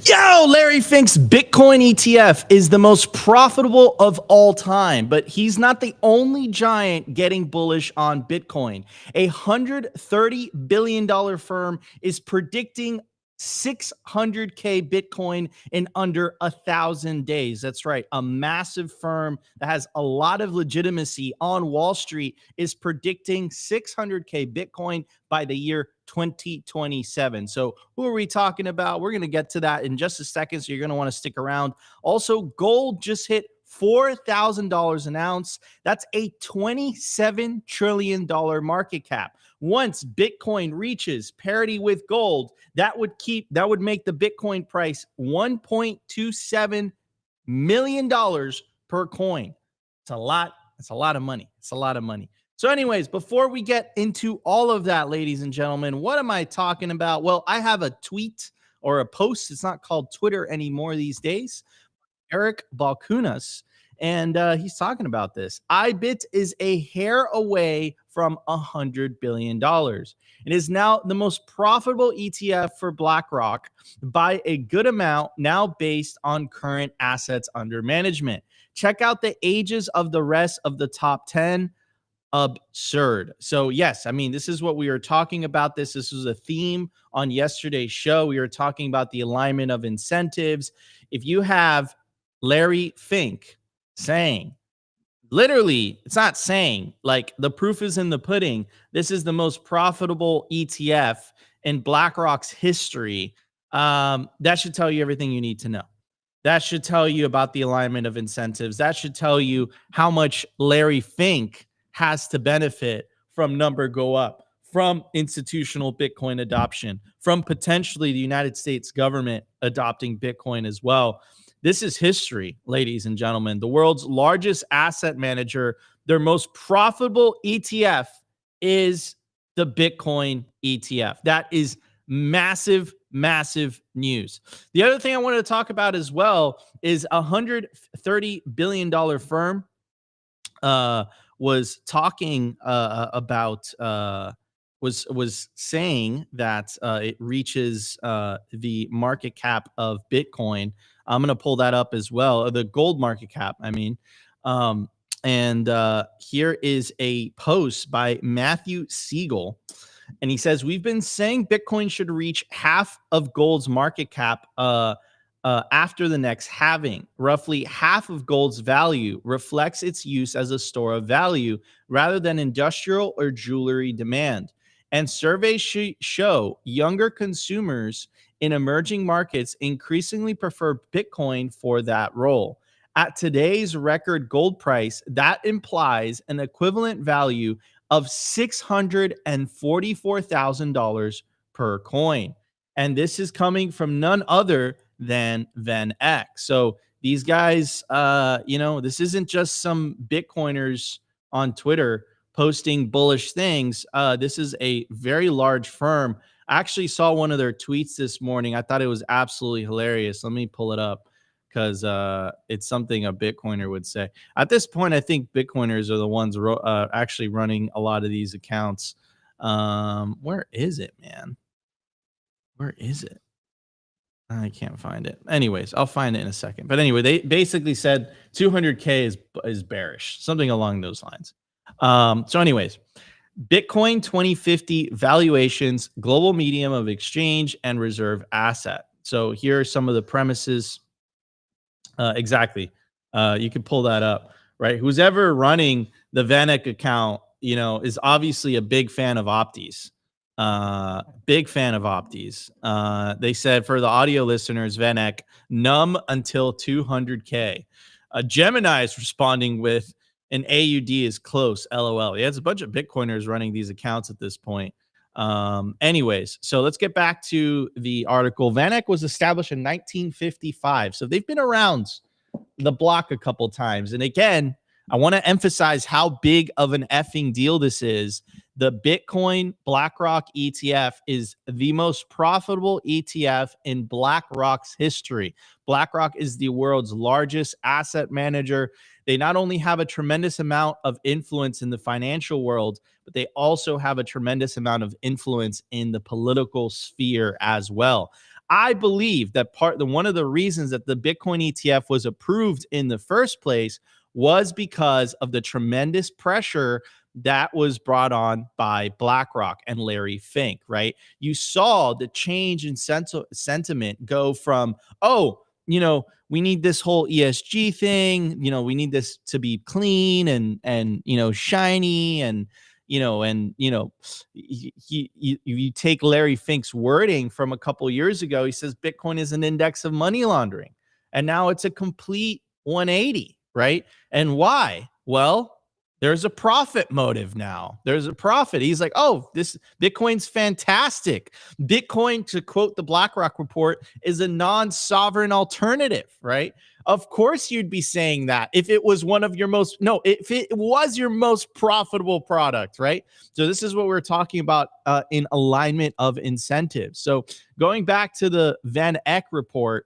Yo, Larry Fink's Bitcoin ETF is the most profitable of all time, but he's not the only giant getting bullish on Bitcoin. A $130 billion firm is predicting 600K Bitcoin in under 1,000 days. That's right. A massive firm that has a lot of legitimacy on Wall Street is predicting 600K Bitcoin by the year 2027. So who are we talking about? We're going to get to that in just a second. So you're going to want to stick around. Also, gold just hit $4,000 an ounce. That's a $27 trillion market cap. Once Bitcoin reaches parity with gold, that would make the Bitcoin price $1.27 million per coin. It's a lot. It's a lot of money. It's a lot of money. So anyways, before we get into all of that, ladies and gentlemen, what am I talking about? Well, I have a tweet or a post. It's not called Twitter anymore these days. Eric Balkunas, and he's talking about this. IBIT is a hair away from $100 billion. It is now the most profitable ETF for BlackRock by a good amount, now based on current assets under management. Check out the ages of the rest of the top 10. Absurd. So yes, I mean, this is what we were talking about. This was a theme on yesterday's show. We were talking about the alignment of incentives. If you have Larry Fink saying, literally, it's not saying, like, the proof is in the pudding, this is the most profitable ETF in BlackRock's history, that should tell you everything you need to know. That should tell you about the alignment of incentives. That should tell you how much Larry Fink has to benefit from number go up, from institutional Bitcoin adoption, from potentially the United States government adopting Bitcoin as well. This is history, ladies and gentlemen. The world's largest asset manager, their most profitable ETF is the Bitcoin ETF. That is massive, massive news. The other thing I wanted to talk about as well is a $130 billion firm was talking about was saying that it reaches the market cap of Bitcoin. I'm going to pull that up as well, the gold market cap, I mean. And here is a post by Matthew Siegel. And he says, we've been saying Bitcoin should reach half of gold's market cap after the next halving. Roughly half of gold's value reflects its use as a store of value rather than industrial or jewelry demand. And surveys show younger consumers in emerging markets increasingly prefer Bitcoin for that role. At today's record gold price, that implies an equivalent value of $644,000 per coin. And this is coming from none other than VanEck. So these guys, this isn't just some Bitcoiners on Twitter posting bullish things. This is a very large firm. I actually saw one of their tweets this morning. I thought it was absolutely hilarious. Let me pull it up because it's something a Bitcoiner would say. At this point, I think Bitcoiners are the ones actually running a lot of these accounts. Where is it, man? Where is it? I can't find it. Anyways, I'll find it in a second. But anyway, they basically said 200K is bearish, something along those lines. So anyways, Bitcoin 2050 valuations, global medium of exchange and reserve asset. So here are some of the premises. Exactly. You can pull that up, right? Who's ever running the VanEck account, is obviously a big fan of Optis. Big fan of Optis. They said for the audio listeners, VanEck, numb until 200K. Gemini is responding with an AUD is close, LOL. Yeah, it's a bunch of Bitcoiners running these accounts at this point. Anyways, so let's get back to the article. VanEck was established in 1955. So they've been around the block a couple times. And again, I want to emphasize how big of an effing deal this is. The Bitcoin BlackRock ETF is the most profitable ETF in BlackRock's history. BlackRock is the world's largest asset manager. They not only have a tremendous amount of influence in the financial world, but they also have a tremendous amount of influence in the political sphere as well. I believe that one of the reasons that the Bitcoin ETF was approved in the first place was because of the tremendous pressure that was brought on by BlackRock and Larry Fink, right? You saw the change in sentiment go from, oh, we need this whole ESG thing, we need this to be clean and shiny and you take Larry Fink's wording from a couple years ago. He says Bitcoin is an index of money laundering, and now it's a complete 180, right? And why? Well, there's a profit motive now. There's a profit. He's like, oh, this Bitcoin's fantastic. Bitcoin, to quote the BlackRock report, is a non-sovereign alternative, right? Of course you'd be saying that if it was if it was your most profitable product, right? So this is what we're talking about in alignment of incentives. So going back to the Van Eck report,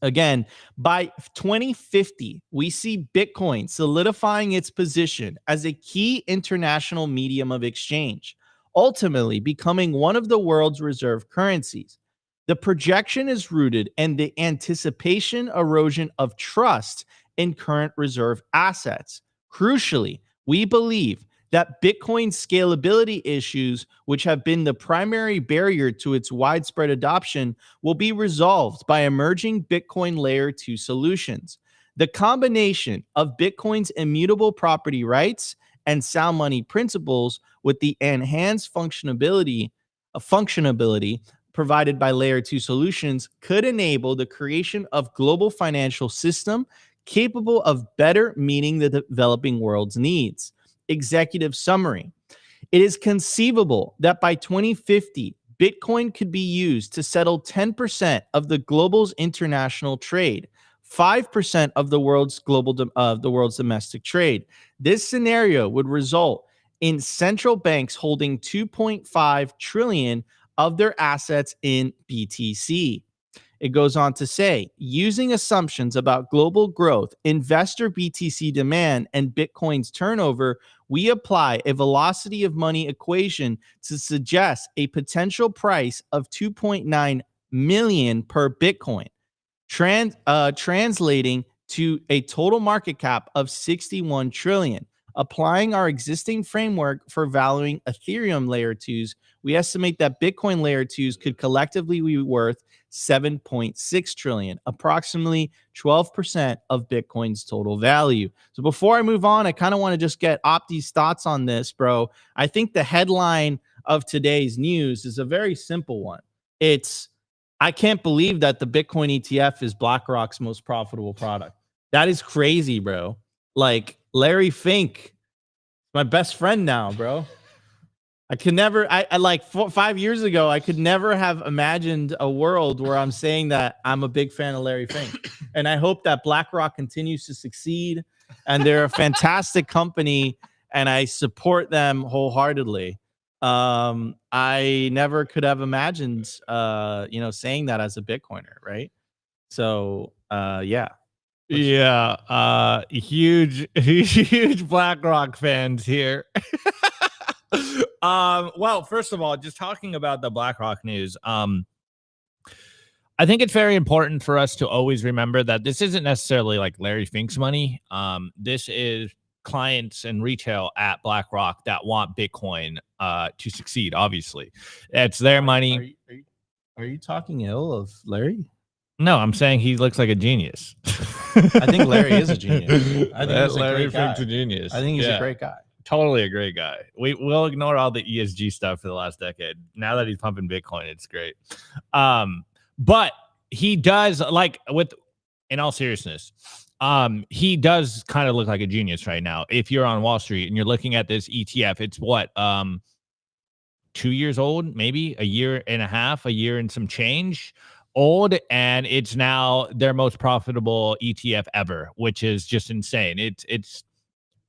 again, by 2050, we see Bitcoin solidifying its position as a key international medium of exchange, ultimately becoming one of the world's reserve currencies. The projection is rooted in the anticipation erosion of trust in current reserve assets. Crucially, we believe that Bitcoin's scalability issues, which have been the primary barrier to its widespread adoption, will be resolved by emerging Bitcoin Layer 2 solutions. The combination of Bitcoin's immutable property rights and sound money principles with the enhanced functionability provided by Layer 2 solutions could enable the creation of global financial system capable of better meeting the developing world's needs. Executive summary. It is conceivable that by 2050, Bitcoin could be used to settle 10% of the global's international trade, 5% of the world's domestic trade. This scenario would result in central banks holding 2.5 trillion of their assets in BTC. It goes on to say, using assumptions about global growth, investor BTC demand, and Bitcoin's turnover, we apply a velocity of money equation to suggest a potential price of 2.9 million per Bitcoin, translating to a total market cap of 61 trillion. Applying our existing framework for valuing Ethereum Layer 2s, we estimate that Bitcoin Layer 2s could collectively be worth 7.6 trillion, approximately 12% of Bitcoin's total value. So before I move on, I kind of want to just get Opti's thoughts on this, bro. I think the headline of today's news is a very simple one. It's, I can't believe that the Bitcoin ETF is BlackRock's most profitable product. That is crazy, bro. Like Larry Fink, my best friend now, bro. I could never, I like 5 years ago, I could never have imagined a world where I'm saying that I'm a big fan of Larry Fink. And I hope that BlackRock continues to succeed. And they're a fantastic company, and I support them wholeheartedly. I never could have imagined, saying that as a Bitcoiner, right? So, yeah. Yeah, huge BlackRock fans here. Well, first of all, just talking about the BlackRock news, I think it's very important for us to always remember that this isn't necessarily like Larry Fink's money. This is clients and retail at BlackRock that want Bitcoin to succeed. Obviously, it's their money. Are you talking ill of Larry? No, I'm saying he looks like a genius. I think Larry is a genius. I think he's Larry Fink's a genius. I think he's a great guy. Totally a great guy. We'll ignore all the ESG stuff for the last decade. Now that he's pumping Bitcoin, it's great. But he does, in all seriousness, he does kind of look like a genius right now. If you're on Wall Street and you're looking at this ETF, it's what, 2 years old, maybe a year and a half, a year and some change old, and it's now their most profitable ETF ever, which is just insane.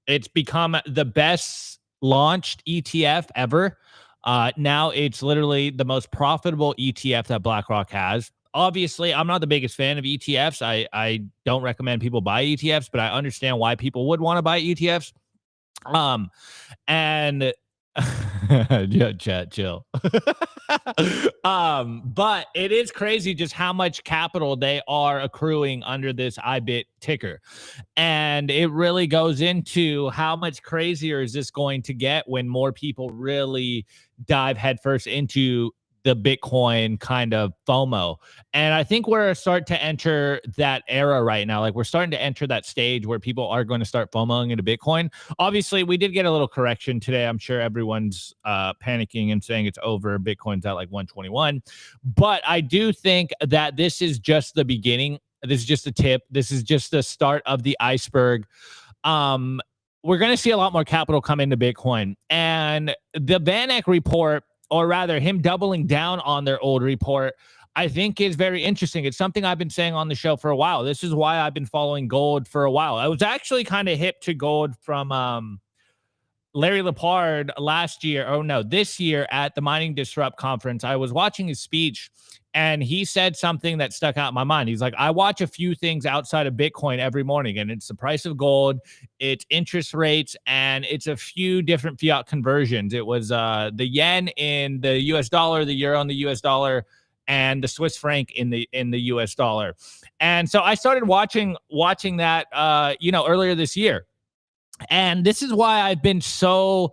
It's become the best launched ETF ever. Now it's literally the most profitable ETF that BlackRock has. Obviously, I'm not the biggest fan of ETFs. I don't recommend people buy ETFs, but I understand why people would want to buy ETFs. And Yeah, chat, chill. But it is crazy just how much capital they are accruing under this IBIT ticker. And it really goes into how much crazier is this going to get when more people really dive headfirst into the Bitcoin kind of FOMO. And I think we're starting to enter that era right now. Like we're starting to enter that stage where people are going to start FOMOing into Bitcoin. Obviously, we did get a little correction today. I'm sure everyone's panicking and saying it's over. Bitcoin's at like 121. But I do think that this is just the beginning. This is just a tip. This is just the start of the iceberg. We're going to see a lot more capital come into Bitcoin. And the VanEck report, or rather him doubling down on their old report, I think is very interesting. It's something I've been saying on the show for a while. This is why I've been following gold for a while. I was actually kind of hip to gold from Larry Lepard last year, or no, this year at the Mining Disrupt conference. I was watching his speech and he said something that stuck out in my mind. He's like, I watch a few things outside of Bitcoin every morning, and it's the price of gold, it's interest rates, and it's a few different fiat conversions. It was the yen in the US dollar, the euro in the US dollar, and the Swiss franc in the US dollar. And so I started watching that earlier this year. And this is why I've been so,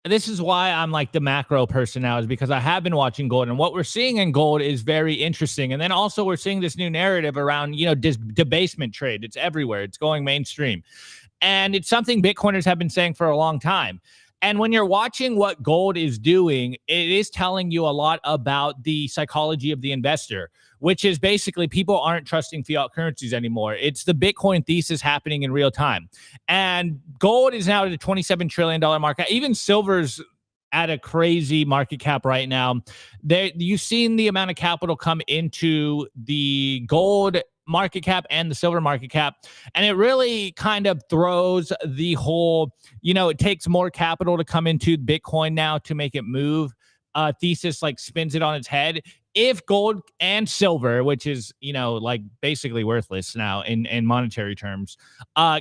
this is why I'm like the macro person now, is because I have been watching gold, and what we're seeing in gold is very interesting. And then also we're seeing this new narrative around, debasement trade. It's everywhere. It's going mainstream. And it's something Bitcoiners have been saying for a long time. And when you're watching what gold is doing, it is telling you a lot about the psychology of the investor, which is basically people aren't trusting fiat currencies anymore. It's the Bitcoin thesis happening in real time. And gold is now at a $27 trillion market. Even silver's at a crazy market cap right now. You've seen the amount of capital come into the gold market cap and the silver market cap, and it really kind of throws the whole, it takes more capital to come into Bitcoin now to make it move. Thesis like spins it on its head. If gold and silver, which is, like basically worthless now in monetary terms,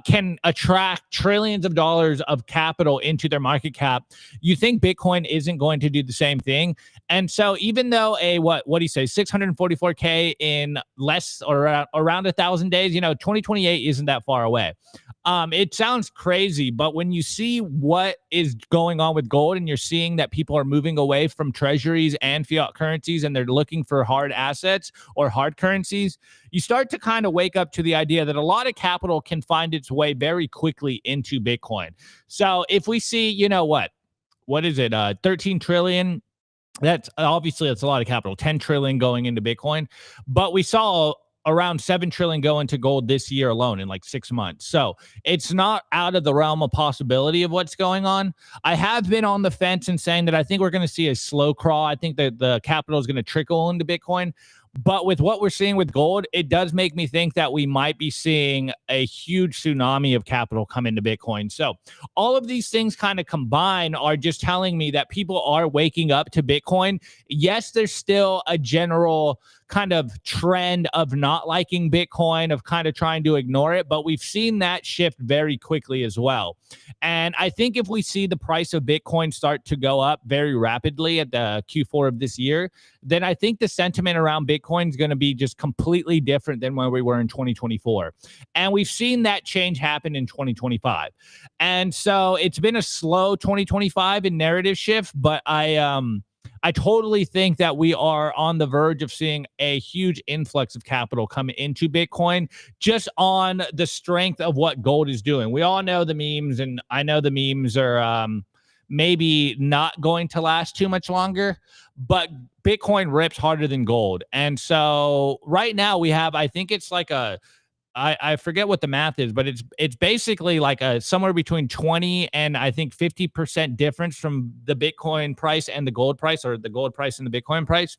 can attract trillions of dollars of capital into their market cap, you think Bitcoin isn't going to do the same thing. And so even though what do you say, 644K in less or around 1,000 days, 2028 isn't that far away. It sounds crazy, but when you see what is going on with gold, and you're seeing that people are moving away from treasuries and fiat currencies, and they're looking for hard assets or hard currencies, you start to kind of wake up to the idea that a lot of capital can find its way very quickly into Bitcoin. So if we see, what is it? 13 trillion. That's a lot of capital, 10 trillion going into Bitcoin, but we saw around 7 trillion go into gold this year alone in like 6 months. So it's not out of the realm of possibility of what's going on. I have been on the fence and saying that I think we're going to see a slow crawl. I think that the capital is going to trickle into Bitcoin. But with what we're seeing with gold, it does make me think that we might be seeing a huge tsunami of capital come into Bitcoin. So all of these things kind of combined are just telling me that people are waking up to Bitcoin. Yes, there's still a general kind of trend of not liking Bitcoin, of kind of trying to ignore it, but we've seen that shift very quickly as well. And I think if we see the price of Bitcoin start to go up very rapidly at the Q4 of this year, then I think the sentiment around Bitcoin is going to be just completely different than where we were in 2024. And we've seen that change happen in 2025. And so it's been a slow 2025 in narrative shift, but I totally think that we are on the verge of seeing a huge influx of capital come into Bitcoin just on the strength of what gold is doing. We all know the memes, and I know the memes are maybe not going to last too much longer, but Bitcoin rips harder than gold. And so right now we have, I think it's like I forget what the math is, but it's basically like a somewhere between 20 and I think 50% difference from the Bitcoin price and the gold price, or the gold price and the Bitcoin price.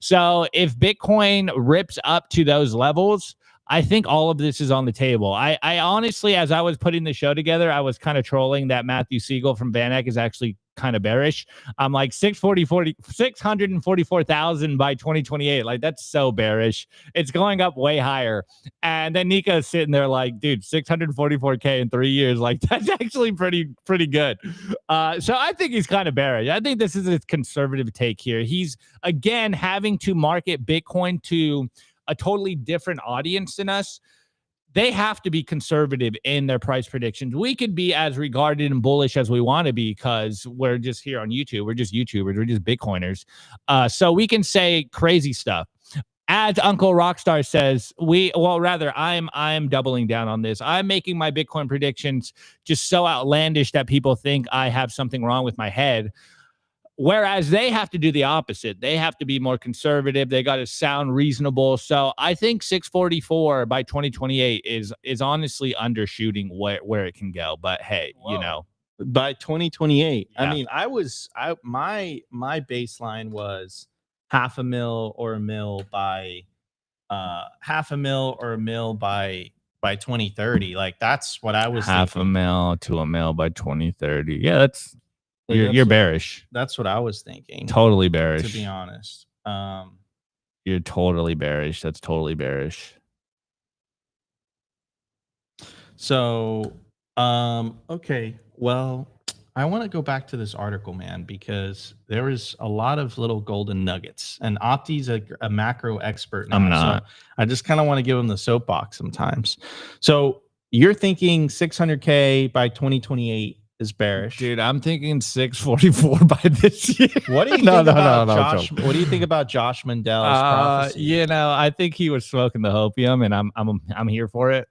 So if Bitcoin rips up to those levels, I think all of this is on the table. I honestly, as I was putting the show together, I was kind of trolling that Matthew Siegel from VanEck is actually kind of bearish. I'm like 644,000 by 2028. Like, that's so bearish. It's going up way higher. And then Nico's sitting there like, dude, 644K in 3 years. Like, that's actually pretty good. So I think he's kind of bearish. I think this is a conservative take here. He's, again, having to market Bitcoin to a totally different audience than us. They have to be conservative in their price predictions. We could be as regarded and bullish as we want to be because we're just here on YouTube. We're just YouTubers. We're just Bitcoiners. So we can say crazy stuff. As Uncle Rockstar says, I'm doubling down on this. I'm making my Bitcoin predictions just so outlandish that people think I have something wrong with my head. Whereas they have to do the opposite. They have to be more conservative. They got to sound reasonable. So I think 644 by 2028 is honestly undershooting where it can go. But hey, Whoa. You know, by 2028. Yeah. I mean, my baseline was $500,000 or $1 million by $500,000 or $1 million by 2030. Like, that's what I was thinking. $500,000 to $1 million by 2030. Yeah, that's. You're bearish. That's what I was thinking. Totally bearish. To be honest. You're totally bearish. That's totally bearish. So, okay. Well, I want to go back to this article, man, because there is a lot of little golden nuggets. And Opti's a macro expert now. I'm not. So I just kind of want to give him the soapbox sometimes. So you're thinking 600K by 2028. Is bearish, dude. I'm thinking 644 by this year. What do you think about Josh? What do you think about Josh Mandel's prophecy? You know, I think he was smoking the hopium, and I'm here for it.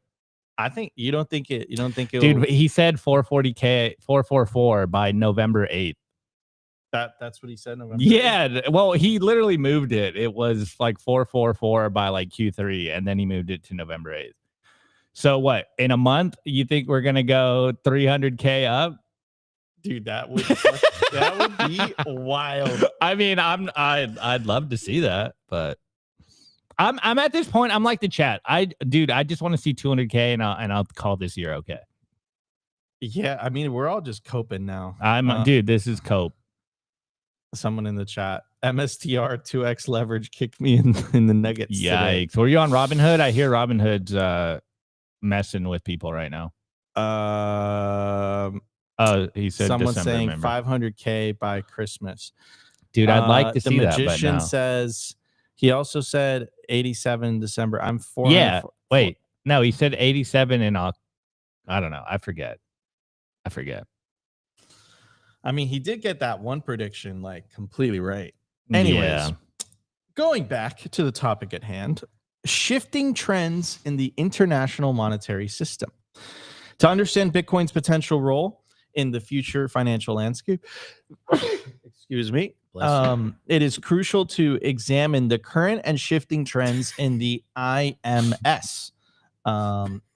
I think you don't think it. Dude, he said 444 by November 8th. That's what he said. November 8th? Yeah. Well, he literally moved it. It was like 444 by like Q3, and then he moved it to November 8th. So what, in a month, you think we're going to go 300K up? Dude, that would be wild. I mean, I'd love to see that, but I'm at this point, I'm like the chat. I just want to see 200K and I'll call this year okay. Yeah, I mean, we're all just coping now. Dude, this is cope. Someone in the chat, MSTR 2x leverage kicked me in the nuggets. Yikes. Today. Were you on Robinhood? I hear Robinhood's messing with people right now. He said someone's December, saying remember? 500K by Christmas. Dude, I'd like to see that. The magician says he also said 87 December. I'm 4. Yeah. Wait. No, he said 87 in I don't know. I forget. I mean, he did get that one prediction like completely right. Anyways, going back to the topic at hand. Shifting trends in the international monetary system. To understand Bitcoin's potential role in the future financial landscape, excuse me, it is crucial to examine the current and shifting trends in the IMS.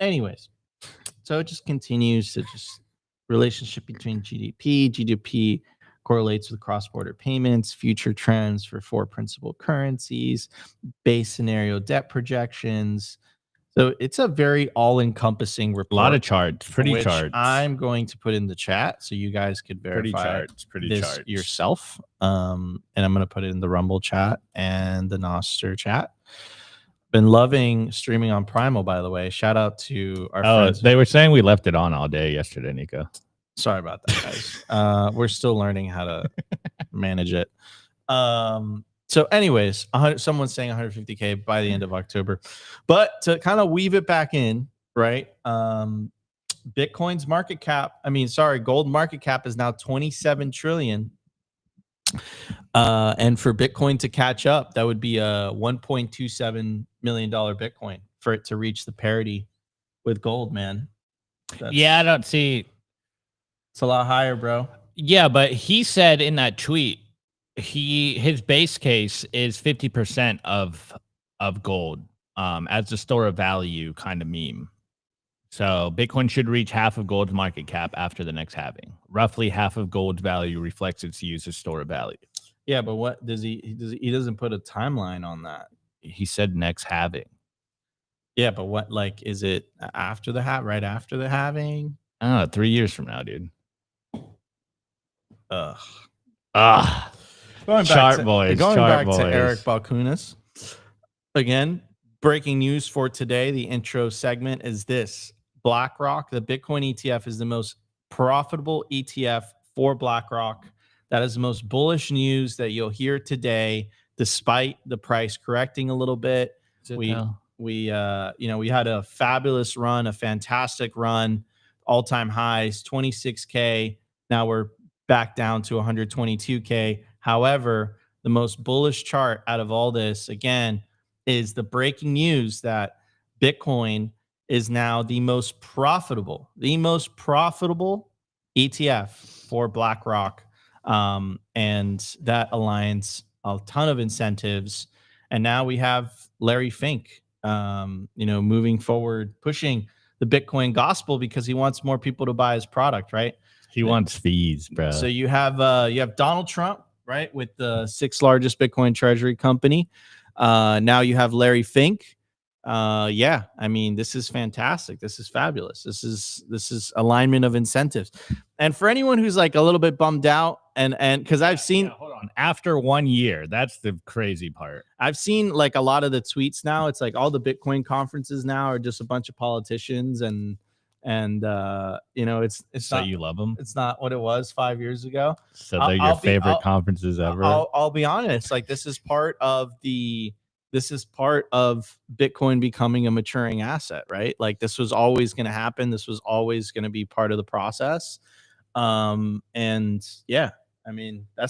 Anyways, so it just continues to just relationship between GDP. GDP correlates with cross-border payments, future trends for 4 principal currencies, base scenario debt projections. So it's a very all-encompassing report. A lot of charts, pretty charts. I'm going to put in the chat so you guys could verify this yourself. And I'm going to put it in the Rumble chat and the Nostr chat. Been loving streaming on Primal, by the way. Shout out to our friends. They were saying we left it on all day yesterday, Nico. Sorry about that, guys. We're still learning how to manage it. So anyways, someone's saying 150K by the end of October. But to kind of weave it back in, right? Bitcoin's market cap, gold market cap is now 27 trillion. And for Bitcoin to catch up, that would be a $1.27 million Bitcoin for it to reach the parity with gold, man. I don't see. It's a lot higher, bro. Yeah, but he said in that tweet, his base case is 50% of gold as the store of value kind of meme. So Bitcoin should reach half of gold's market cap after the next halving. Roughly half of gold's value reflects its use as store of value. Yeah, but what does he doesn't put a timeline on that. He said next halving. Yeah, but what, like, is it after the right after the halving? I don't know, 3 years from now, dude. Ugh. Going back to Eric Balkunas. Again, breaking news for today. The intro segment is this. BlackRock, the Bitcoin ETF, is the most profitable ETF for BlackRock. That is the most bullish news that you'll hear today, despite the price correcting a little bit. We had a fabulous run, a fantastic run, all-time highs, 26K. Now we're back down to 122K. However, the most bullish chart out of all this, again, is the breaking news that Bitcoin is now the most profitable ETF for BlackRock. And that aligns a ton of incentives. And now we have Larry Fink, moving forward, pushing the Bitcoin gospel because he wants more people to buy his product, right? He wants fees, bro. So you have Donald Trump, right, with the 6th largest Bitcoin treasury company. Now you have Larry Fink. This is fantastic. This is fabulous. This is alignment of incentives. And for anyone who's like a little bit bummed out, and because I've seen, hold on, after 1 year, that's the crazy part. I've seen like a lot of the tweets now. It's like all the Bitcoin conferences now are just a bunch of politicians, and it's so not, you love them. It's not what it was 5 years ago. So they're your favorite conferences ever. I'll be honest. Like this is part of Bitcoin becoming a maturing asset, right? Like this was always going to happen. This was always going to be part of the process. That's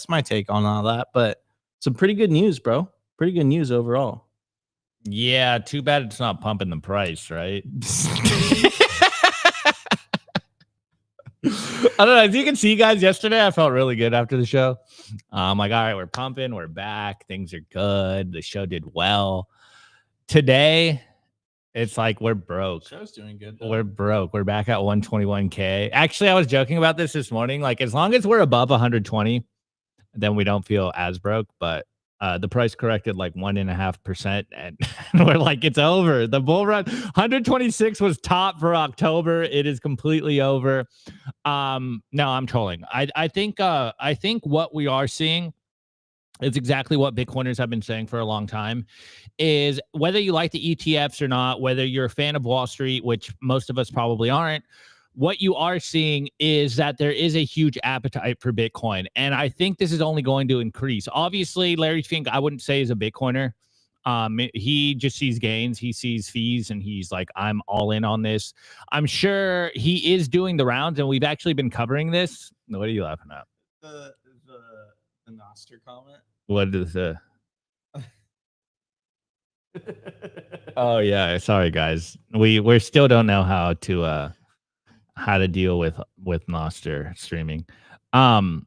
my take on all that, but some pretty good news, bro. Pretty good news overall. Yeah. Too bad it's not pumping the price, right? I don't know. As you can see, guys, yesterday I felt really good after the show. I'm like, all right, we're pumping, we're back, things are good. The show did well. Today, it's like we're broke. Show's doing good, though. We're broke. We're back at 121K. Actually, I was joking about this morning. Like, as long as we're above 120, then we don't feel as broke. But the price corrected like 1.5%, and we're like, it's over. The bull run 126 was top for October. It is completely over. No, I'm trolling. I think what we are seeing is exactly what Bitcoiners have been saying for a long time, is whether you like the ETFs or not, whether you're a fan of Wall Street, which most of us probably aren't, what you are seeing is that there is a huge appetite for Bitcoin. And I think this is only going to increase. Obviously, Larry Fink, I wouldn't say is a Bitcoiner. He just sees gains, he sees fees, and he's like, I'm all in on this. I'm sure he is doing the rounds, and we've actually been covering this. What are you laughing at? The Nostr comment. What is the Oh yeah, sorry guys. We still don't know how to deal with Nostr streaming. I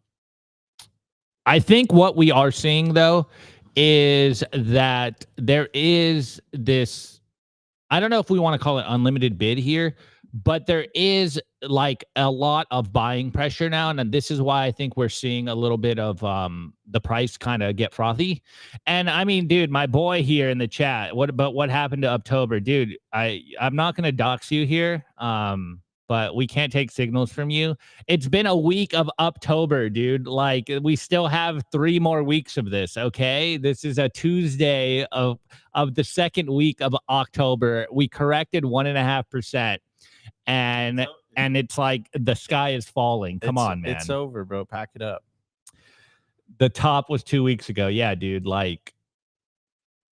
think what we are seeing though is that there is this, I don't know if we want to call it unlimited bid here, but there is like a lot of buying pressure now. And this is why I think we're seeing a little bit of the price kind of get frothy. And I mean, dude, my boy here in the chat, what happened to October? Dude, I'm not going to dox you here, but we can't take signals from you. It's been a week of October, dude. Like, we still have 3 more weeks of this, okay? This is a Tuesday of the second week of October. We corrected 1.5%. And it's like the sky is falling. Come on, man. It's over, bro. Pack it up. The top was 2 weeks ago. Yeah, dude. Like,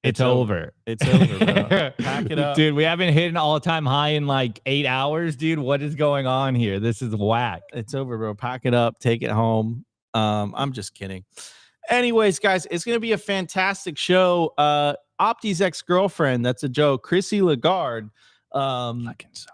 it's over. It's over, bro. Pack it up. Dude, we haven't hit an all-time high in like 8 hours, dude. What is going on here? This is whack. It's over, bro. Pack it up. Take it home. I'm just kidding. Anyways, guys, it's going to be a fantastic show. Opti's ex-girlfriend, that's a joke, Chrissy Lagarde. Fucking so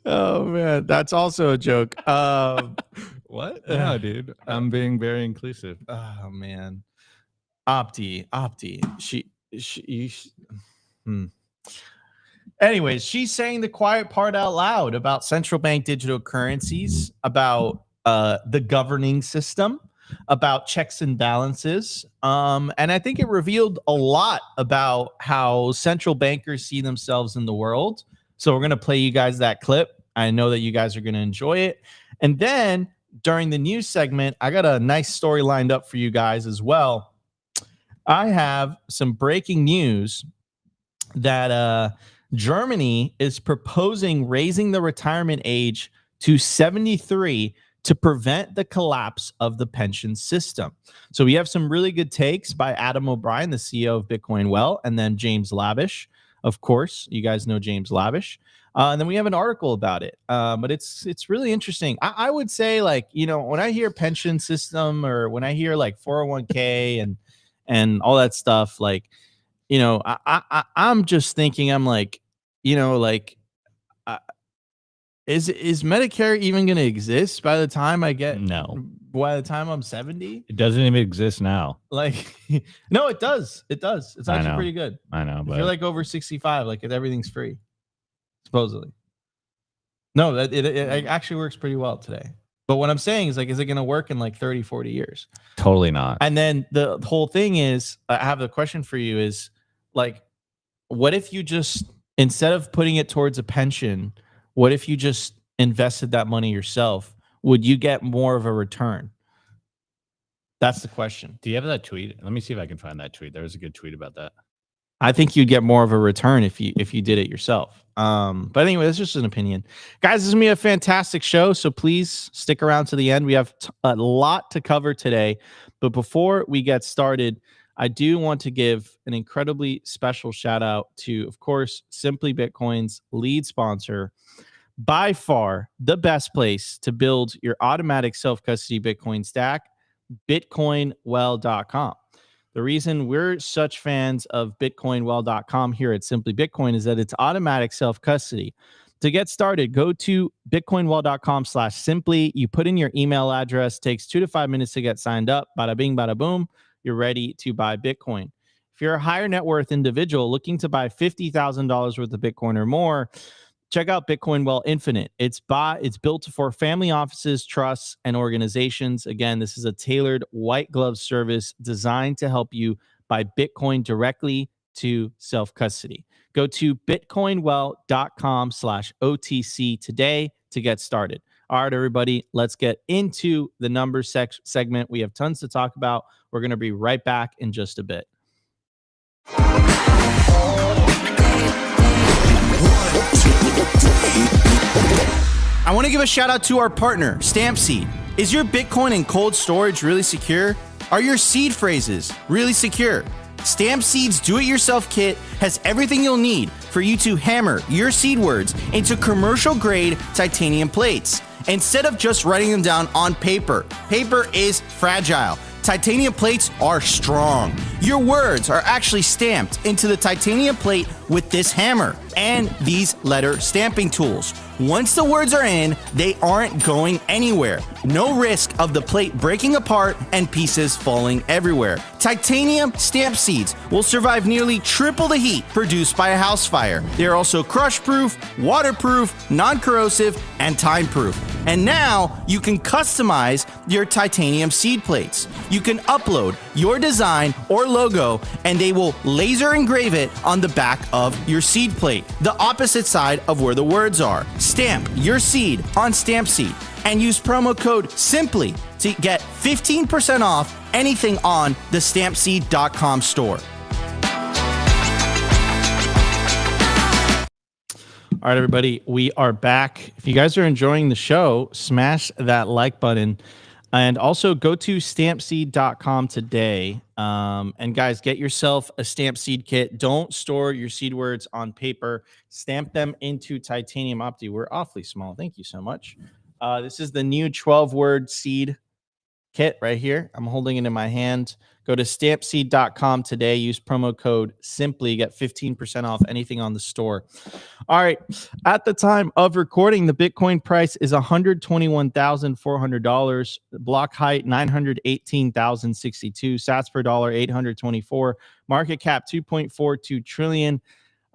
Oh man, that's also a joke. What? No, dude. I'm being very inclusive. Oh man, Opti. Anyways, she's saying the quiet part out loud about central bank digital currencies, about the governing system, about checks and balances. And I think it revealed a lot about how central bankers see themselves in the world. So we're going to play you guys that clip. I know that you guys are going to enjoy it. And then during the news segment, I got a nice story lined up for you guys as well. I have some breaking news that Germany is proposing raising the retirement age to 73 to prevent the collapse of the pension system. So we have some really good takes by Adam O'Brien, the CEO of Bitcoin Well, and then James Lavish. Of course, you guys know James Lavish. And then we have an article about it. But it's really interesting. I would say, like, you know, when I hear pension system or when I hear like 401k and all that stuff, like, you know, I'm just thinking, I'm like, you know, like, is Medicare even going to exist by the time I get by the time I'm 70? It doesn't even exist now. Like, no, it does. It does. It's actually pretty good. I know. But if you're like over 65, like everything's free, supposedly. No, it actually works pretty well today. But what I'm saying is, like, is it going to work in like 30, 40 years? Totally not. And then the whole thing is, I have the question for you is, like, what if you just, instead of putting it towards a pension, what if you just invested that money yourself? Would you get more of a return? That's the question. Do you have that tweet? Let me see if I can find that tweet. There was a good tweet about that. I think you'd get more of a return if you did it yourself. But anyway, that's just an opinion. Guys, this is going to be a fantastic show, so please stick around to the end. We have a lot to cover today. But before we get started, I do want to give an incredibly special shout out to, of course, Simply Bitcoin's lead sponsor, by far the best place to build your automatic self-custody Bitcoin stack, bitcoinwell.com. The reason we're such fans of bitcoinwell.com here at Simply Bitcoin is that it's automatic self-custody. To get started, go to bitcoinwell.com/simply. You put in your email address, takes 2 to 5 minutes to get signed up. Bada bing, bada boom. You're ready to buy Bitcoin. If you're a higher net worth individual looking to buy $50,000 worth of Bitcoin or more, check out Bitcoin Well Infinite. It's built for family offices, trusts, and organizations. Again, this is a tailored white glove service designed to help you buy Bitcoin directly to self-custody. Go to bitcoinwell.com/OTC today to get started. All right, everybody, let's get into the numbers segment. We have tons to talk about. We're going to be right back in just a bit. I want to give a shout out to our partner, Stampseed. Is your Bitcoin in cold storage really secure? Are your seed phrases really secure? Stampseed's do-it-yourself kit has everything you'll need for you to hammer your seed words into commercial-grade titanium plates. Instead of just writing them down on paper, paper is fragile. Titanium plates are strong. Your words are actually stamped into the titanium plate with this hammer and these letter stamping tools. Once the words are in, they aren't going anywhere. No risk of the plate breaking apart and pieces falling everywhere. Titanium stamp seeds will survive nearly triple the heat produced by a house fire. They're also crush-proof, waterproof, non-corrosive, and time-proof. And now you can customize your titanium seed plates. You can upload your design or logo and they will laser engrave it on the back of your seed plate, the opposite side of where the words are. Stamp your seed on Stampseed and use promo code SIMPLY to get 15% off anything on the stampseed.com store. All right, everybody, we are back. If you guys are enjoying the show, smash that like button. And also go to stampseed.com today. And guys, get yourself a stamp seed kit. Don't store your seed words on paper. Stamp them into titanium opti. We're awfully small. Thank you so much. This is the new 12-word seed kit right here. I'm holding it in my hand. Go to stampseed.com today. Use promo code SIMPLY. Get 15% off anything on the store. All right. At the time of recording, the Bitcoin price is $121,400. Block height, 918,062. Sats per dollar, 824. Market cap, 2.42 trillion.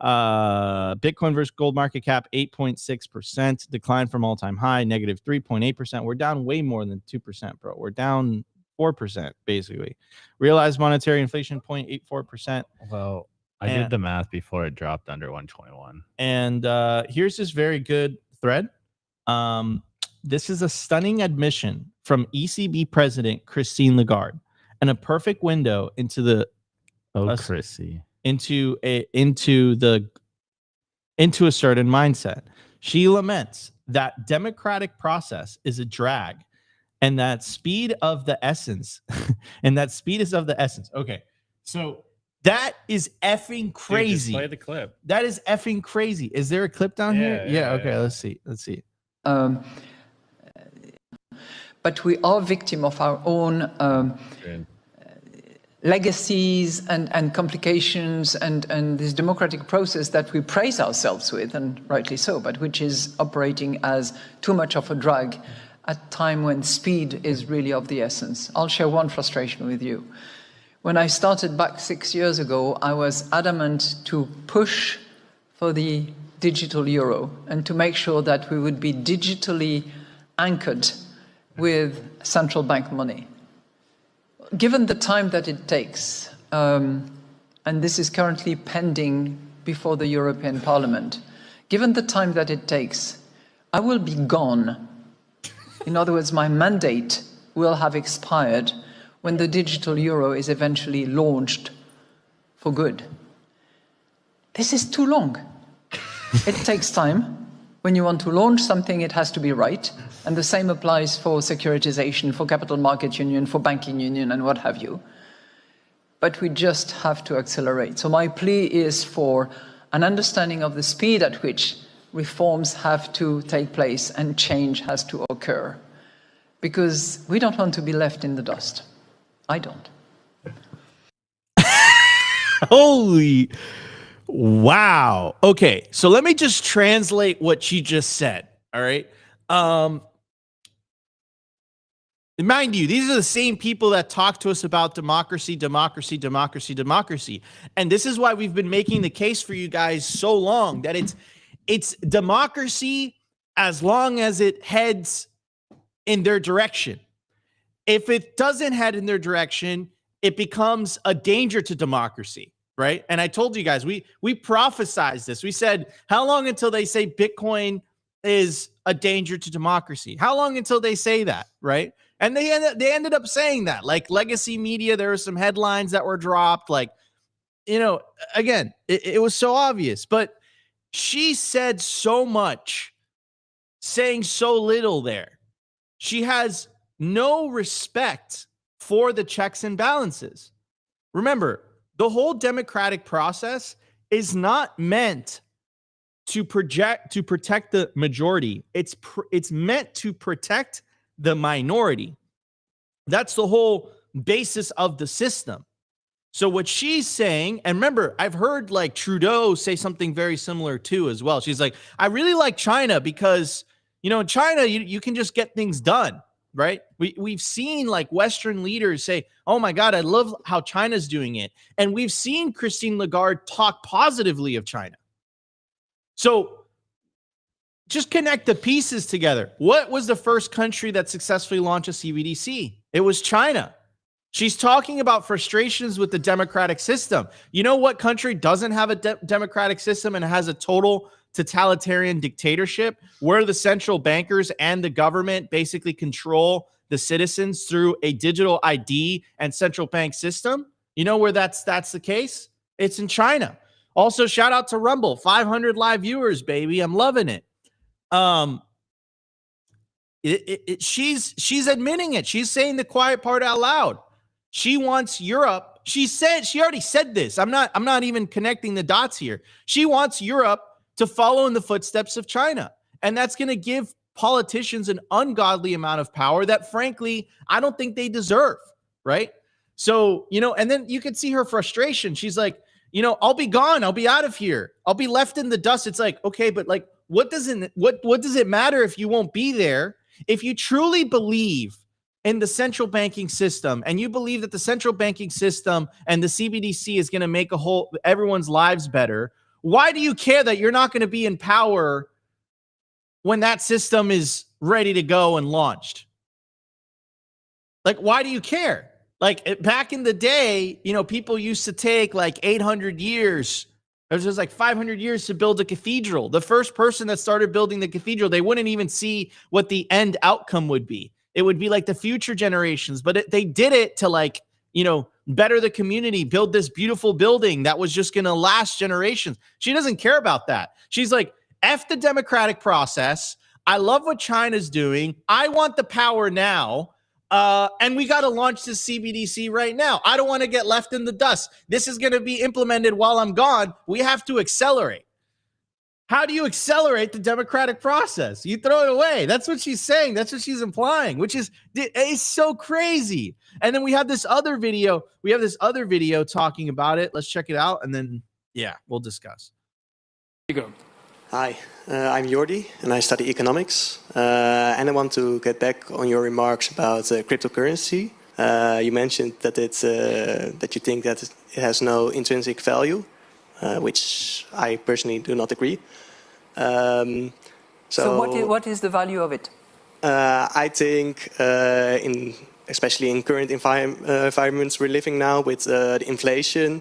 Bitcoin versus gold market cap, 8.6%. Decline from all-time high, negative 3.8%. We're down way more than 2%, bro. We're down 4%, basically. Realized monetary inflation, 0.84%. Well, I did the math before it dropped under 121. And here's this very good thread. This is a stunning admission from ECB President Christine Lagarde, and a perfect window into the Chrissy, into a certain mindset. She laments that democratic process is a drag, and that speed of the essence, Okay, so that is effing crazy. Dude, just play the clip. That is effing crazy. Is there a clip down here? Yeah. Okay. Let's see. But we are victim of our own legacies and complications and this democratic process that we praise ourselves with, and rightly so, but which is operating as too much of a drag at a time when speed is really of the essence. I'll share one frustration with you. When I started back 6 years ago, I was adamant to push for the digital euro and to make sure that we would be digitally anchored with central bank money. Given the time that it takes, and this is currently pending before the European Parliament, given the time that it takes, I will be gone. In other words, my mandate will have expired when the digital euro is eventually launched for good. This is too long. It takes time. When you want to launch something, it has to be right. And the same applies for securitization, for capital market union, for banking union, and what have you. But we just have to accelerate. So my plea is for an understanding of the speed at which reforms have to take place and change has to occur. Because we don't want to be left in the dust. I don't. Holy wow. Okay, so let me just translate what she just said. All right. Mind you, these are the same people that talk to us about democracy. And this is why we've been making the case for you guys so long, that it's democracy as long as it heads in their direction. If it doesn't head in their direction, it becomes a danger to democracy, right? And I told you guys, we prophesized this. We said, how long until they say Bitcoin is a danger to democracy? How long until they say that, right? And they ended up saying that. Like legacy media, there were some headlines that were dropped. Like, again, it was so obvious. But she said so much, saying so little there. She has no respect for the checks and balances. Remember, the whole democratic process is not meant to protect the majority. It's meant to protect the minority. That's the whole basis of the system. So what she's saying, and remember, I've heard like Trudeau say something very similar too as well. She's like, I really like China because, in China, you can just get things done, right? We've seen like Western leaders say, oh my God, I love how China's doing it. And we've seen Christine Lagarde talk positively of China. So just connect the pieces together. What was the first country that successfully launched a CBDC? It was China. She's talking about frustrations with the democratic system. You know what country doesn't have a democratic system and has a total totalitarian dictatorship where the central bankers and the government basically control the citizens through a digital ID and central bank system? You know where that's the case? It's in China. Also, shout out to Rumble, 500 live viewers, baby. I'm loving it. She's admitting it. She's saying the quiet part out loud. She wants Europe. She already said this. I'm not even connecting the dots here. She wants Europe to follow in the footsteps of China. And that's going to give politicians an ungodly amount of power that, frankly, I don't think they deserve, right? So, and then you can see her frustration. She's like, I'll be gone. I'll be out of here. I'll be left in the dust. It's like, okay, but like, what does it matter if you won't be there? If you truly believe in the central banking system and you believe that the central banking system and the CBDC is going to make everyone's lives better, why do you care that you're not going to be in power when that system is ready to go and launched? Like, why do you care? Like back in the day, you know, people used to take like 800 years. It was just like 500 years to build a cathedral. The first person that started building the cathedral, they wouldn't even see what the end outcome would be. It would be like the future generations, but they did it to like, you know, better the community, build this beautiful building that was just going to last generations. She doesn't care about that. She's like, F the democratic process. I love what China's doing. I want the power now. And we got to launch this CBDC right now. I don't want to get left in the dust. This is going to be implemented while I'm gone. We have to accelerate. How do you accelerate the democratic process? You throw it away. That's what she's saying. That's what she's implying, which is it's so crazy. And then we have this other video. We have this other video talking about it. Let's check it out. And then, yeah, we'll discuss. You go. Hi, I'm Jordi and I study economics. And I want to get back on your remarks about cryptocurrency. You mentioned that that you think that it has no intrinsic value, which I personally do not agree. So what is the value of it? I think, especially in current environments we're living now with the inflation.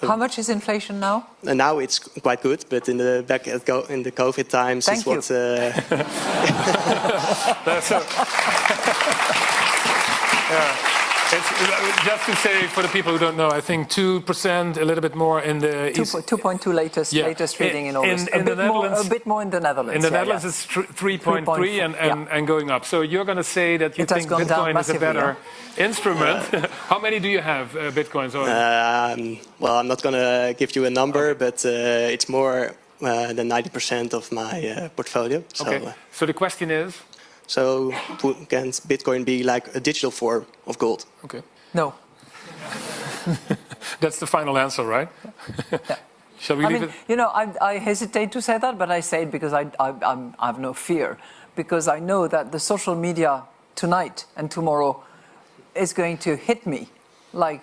How much is inflation now? Now it's quite good, but in the in the COVID times, Thank it's you. Yeah. It's, just to say for the people who don't know, I think 2%, a little bit more in the 2.2 latest reading in August. In the Netherlands, a bit more in the Netherlands. In the Netherlands, it's 3.3 and going up. So you're going to say that you think Bitcoin is a better instrument. How many do you have, Bitcoins? Well, I'm not going to give you a number, but it's more than 90% of my portfolio. So, okay. So the question is? So can Bitcoin be like a digital form of gold? Okay. No. That's the final answer, right? Yeah. Shall we leave it? You know, I hesitate to say that, but I say it because I have no fear. Because I know that the social media tonight and tomorrow is going to hit me like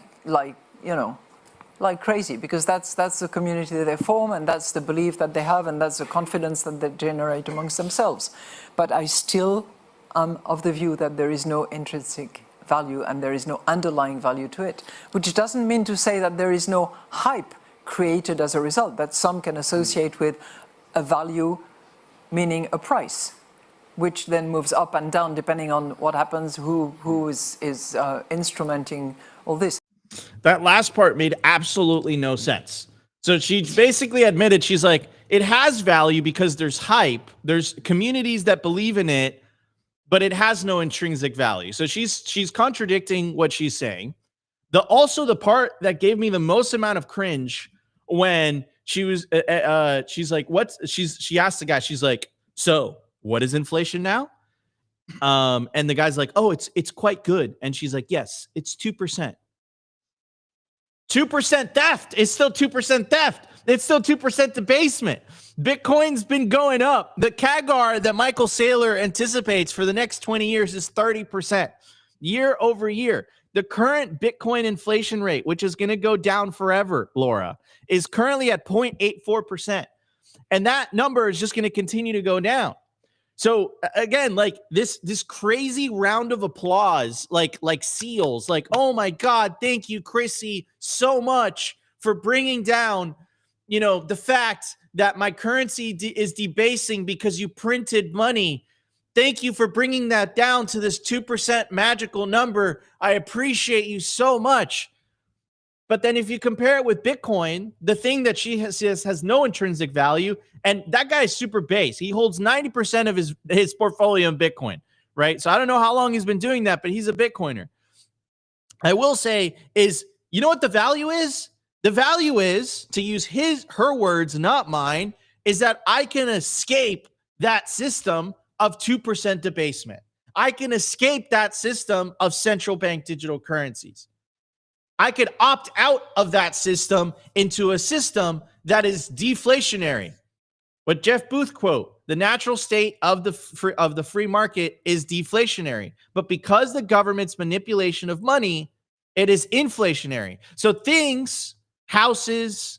crazy, because that's the community that they form, and that's the belief that they have, and that's the confidence that they generate amongst themselves. But I still am of the view that there is no intrinsic value and there is no underlying value to it, which doesn't mean to say that there is no hype created as a result, that some can associate with a value, meaning a price, which then moves up and down depending on what happens, who is instrumenting all this. That last part made absolutely no sense. So she basically admitted, she's like, it has value because there's hype, there's communities that believe in it, but it has no intrinsic value. So she's contradicting what she's saying. Also the part that gave me the most amount of cringe when she was she's like, she asked the guy, she's like, so what is inflation now? And the guy's like, oh, it's quite good. And she's like, yes, it's 2%. 2% theft. It's still 2% theft. It's still 2% debasement. Bitcoin's been going up. The CAGR that Michael Saylor anticipates for the next 20 years is 30% year over year. The current Bitcoin inflation rate, which is going to go down forever, Laura, is currently at 0.84%. And that number is just going to continue to go down. So again, like this crazy round of applause, like seals, like, oh my God, thank you, Chrissy, so much for bringing down, you know, the fact that my currency is debasing because you printed money. Thank you for bringing that down to this 2% magical number. I appreciate you so much. But then if you compare it with Bitcoin, the thing that she has no intrinsic value, and that guy is super base. He holds 90% of his portfolio in Bitcoin, right? So I don't know how long he's been doing that, but he's a Bitcoiner. I will say is, you know what the value is? The value is, to use her words, not mine, is that I can escape that system of 2% debasement. I can escape that system of central bank digital currencies. I could opt out of that system into a system that is deflationary. What Jeff Booth quote, the natural state of the free market is deflationary. But because the government's manipulation of money, it is inflationary. So things, houses,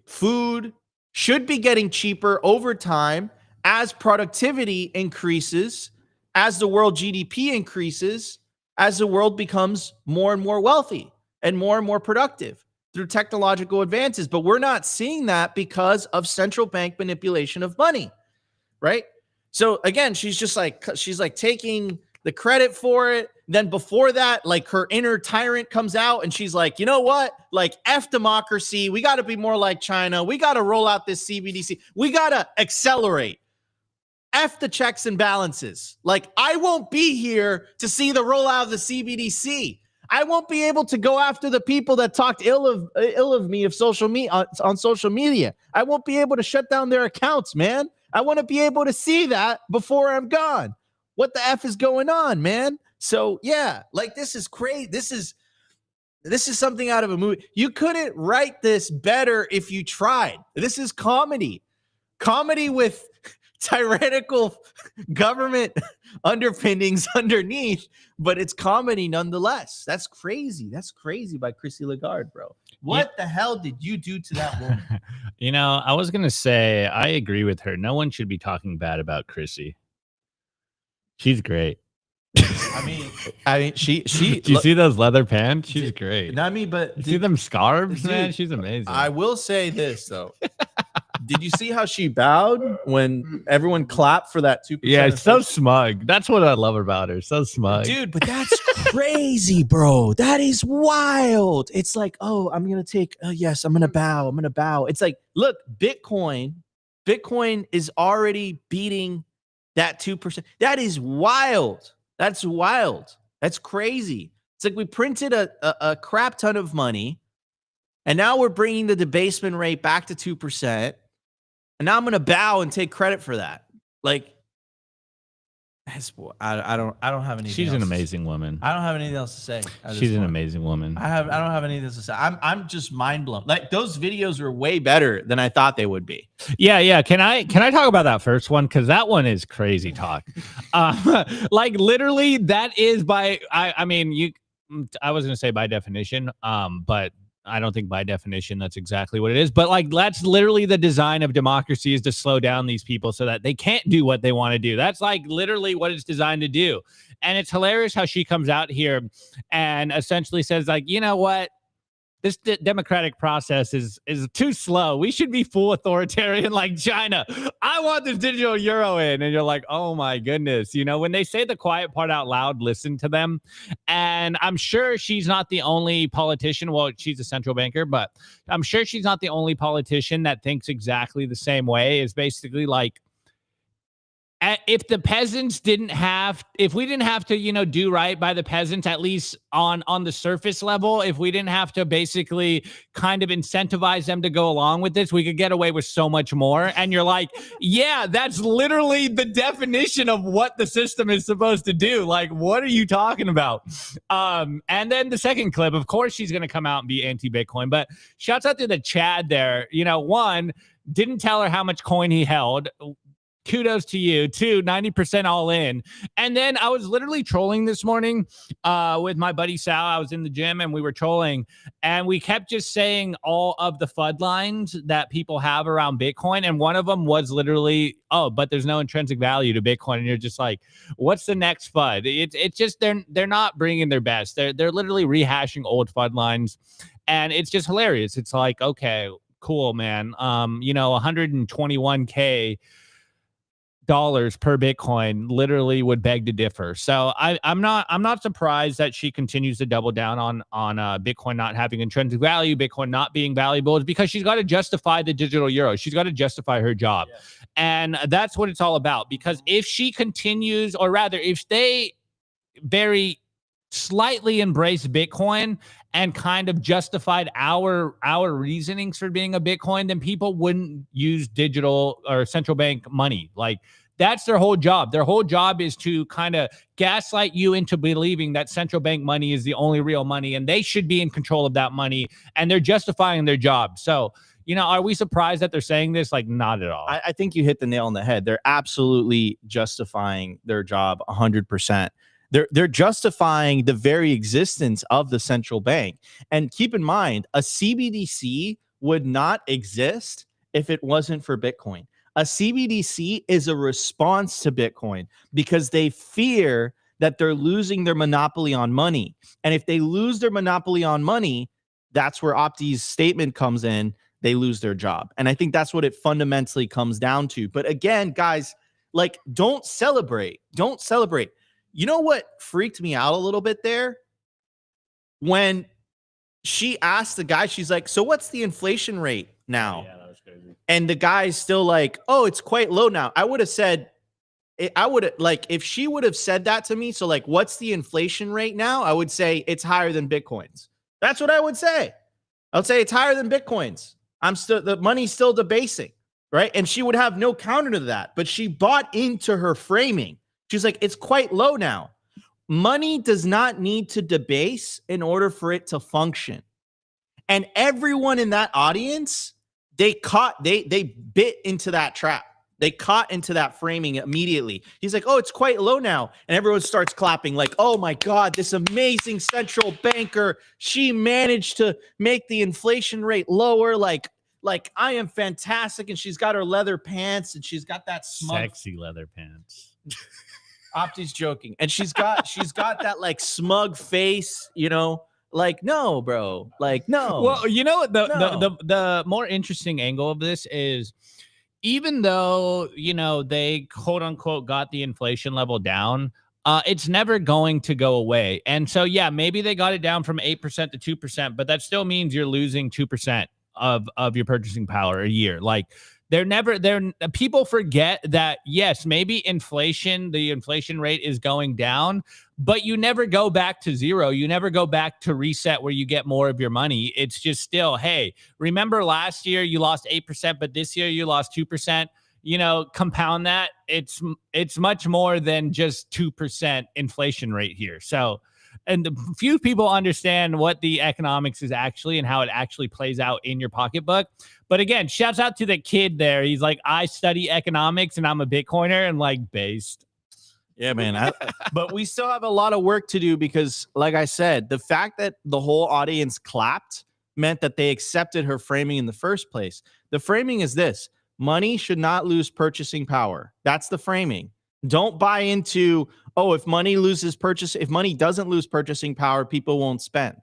food should be getting cheaper over time as productivity increases, as the world GDP increases, as the world becomes more and more wealthy and more productive through technological advances. But we're not seeing that because of central bank manipulation of money, right? So again, she's like taking the credit for it. Then before that, like her inner tyrant comes out and she's like, you know what? Like F democracy. We got to be more like China. We got to roll out this CBDC. We got to accelerate. F the checks and balances. Like I won't be here to see the rollout of the CBDC. I won't be able to go after the people that talked ill of me of social media on social media. I won't be able to shut down their accounts, man. I want to be able to see that before I'm gone. What the F is going on, man? So yeah, like this is crazy. This is something out of a movie. You couldn't write this better if you tried. This is comedy. Comedy with tyrannical government underpinnings underneath, but it's comedy nonetheless. That's crazy. That's crazy by Chrissy Lagarde, bro. What the hell did you do to that woman? You know, I was gonna say I agree with her. No one should be talking bad about Chrissy. She's great. I mean, she. Do you see those leather pants? She's great. Not me, but you see them scarves, man. She's amazing. I will say this though. Did you see how she bowed when everyone clapped for that 2%? Yeah, it's so smug. That's what I love about her. So smug. Dude, but that's crazy, bro. That is wild. It's like, oh, I'm going to take, yes, I'm going to bow. I'm going to bow. It's like, look, Bitcoin is already beating that 2%. That is wild. That's wild. That's crazy. It's like we printed a crap ton of money, and now we're bringing the debasement rate back to 2%. And now I'm going to bow and take credit for that. Like, I don't have anything. She's an amazing woman. I don't have anything else to say. She's an amazing woman. I don't have anything else to say. I'm just mind blown. Like those videos were way better than I thought they would be. Yeah. Can I talk about that first one? Because that one is crazy talk. Like literally, that is by I mean I was gonna say by definition, but I don't think by definition that's exactly what it is. But like that's literally the design of democracy, is to slow down these people so that they can't do what they want to do. That's like literally what it's designed to do. And it's hilarious how she comes out here and essentially says like, you know what? This democratic process is too slow. We should be full authoritarian like China. I want this digital euro in. And you're like, oh my goodness. You know, when they say the quiet part out loud, listen to them. And I'm sure she's not the only politician. Well, she's a central banker, but I'm sure she's not the only politician that thinks exactly the same way. Is basically like, if we didn't have to, you know, do right by the peasants, at least on the surface level, if we didn't have to basically kind of incentivize them to go along with this, we could get away with so much more. And you're like, yeah, that's literally the definition of what the system is supposed to do. Like, what are you talking about? And then the second clip, of course, she's going to come out and be anti-Bitcoin, but shouts out to the Chad there. You know, one, didn't tell her how much coin he held. Kudos to you. 2, 90% all in. And then I was literally trolling this morning with my buddy Sal. I was in the gym and we were trolling, and we kept just saying all of the FUD lines that people have around Bitcoin. And one of them was literally, oh, but there's no intrinsic value to Bitcoin. And you're just like, what's the next FUD? It's just they're not bringing their best. They're literally rehashing old FUD lines, and it's just hilarious. It's like, okay, cool, man. You know, 121K dollars per Bitcoin literally would beg to differ. So I'm not surprised that she continues to double down on Bitcoin not having intrinsic value, Bitcoin not being valuable, is because she's got to justify the digital euro. She's got to justify her job. Yeah. And that's what it's all about. Because if she continues, or rather if they very slightly embraced Bitcoin and kind of justified our reasonings for being a Bitcoin, then people wouldn't use digital or central bank money. Like, that's their whole job. Their whole job is to kind of gaslight you into believing that central bank money is the only real money, and they should be in control of that money, and they're justifying their job. So, you know, are we surprised that they're saying this? Like, not at all. I think you hit the nail on the head. They're absolutely justifying their job 100%. They're justifying the very existence of the central bank. And keep in mind, a CBDC would not exist if it wasn't for Bitcoin. A CBDC is a response to Bitcoin because they fear that they're losing their monopoly on money. And if they lose their monopoly on money, that's where Opti's statement comes in. They lose their job. And I think that's what it fundamentally comes down to. But again, guys, like, don't celebrate. Don't celebrate. You know what freaked me out a little bit there? When she asked the guy, she's like, so what's the inflation rate now? Yeah, that was crazy. And the guy's still like, oh, it's quite low now. I would have said, like, if she would have said that to me, so like, what's the inflation rate now? I would say it's higher than Bitcoin's. That's what I would say. I would say it's higher than Bitcoin's. The money's still debasing, right? And she would have no counter to that, but she bought into her framing. She's like, it's quite low now. Money does not need to debase in order for it to function. And everyone in that audience, they bit into that trap. They caught into that framing immediately. He's like, oh, it's quite low now. And everyone starts clapping like, oh my God, this amazing central banker, she managed to make the inflation rate lower. Like I am fantastic. And she's got her leather pants and she's got that sexy leather pants. Opti's joking. And she's got that like smug face, you know, like, no, bro, like, no. Well, you know, the more interesting angle of this is, even though, you know, they quote unquote got the inflation level down, it's never going to go away. And so, yeah, maybe they got it down from 8% to 2%, but that still means you're losing 2% of your purchasing power a year. Like, people forget that, yes, maybe the inflation rate is going down, but you never go back to zero. You never go back to reset where you get more of your money. It's just still, hey, remember last year you lost 8%, but this year you lost 2%. You know, compound that. It's much more than just 2% inflation rate here. So, and few people understand what the economics is actually and how it actually plays out in your pocketbook. But again, shouts out to the kid there. He's like, I study economics and I'm a Bitcoiner, and like, based. Yeah, man. But we still have a lot of work to do because, like I said, the fact that the whole audience clapped meant that they accepted her framing in the first place. The framing is this: money should not lose purchasing power. That's the framing. Don't buy into, oh, if money doesn't lose purchasing power, people won't spend.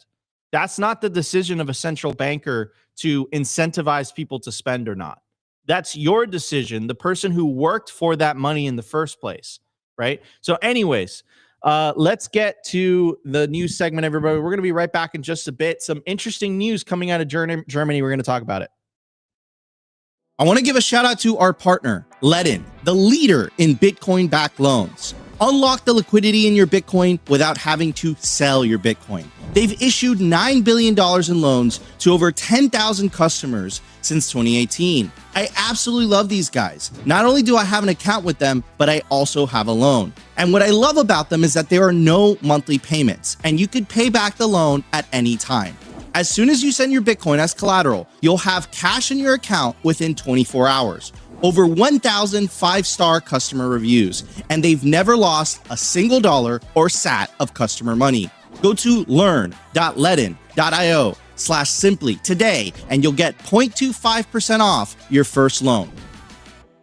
That's not the decision of a central banker to incentivize people to spend or not. That's your decision, the person who worked for that money in the first place, right? So anyways, let's get to the news segment, everybody. We're going to be right back in just a bit. Some interesting news coming out of Germany. We're going to talk about it. I want to give a shout out to our partner, Ledin, the leader in Bitcoin-backed loans. Unlock the liquidity in your Bitcoin without having to sell your Bitcoin. They've issued $9 billion in loans to over 10,000 customers since 2018. I absolutely love these guys. Not only do I have an account with them, but I also have a loan. And what I love about them is that there are no monthly payments, and you could pay back the loan at any time. As soon as you send your Bitcoin as collateral, you'll have cash in your account within 24 hours. Over 1,000 five-star customer reviews, and they've never lost a single dollar or sat of customer money. Go to learn.ledin.io/simply today, and you'll get 0.25% off your first loan.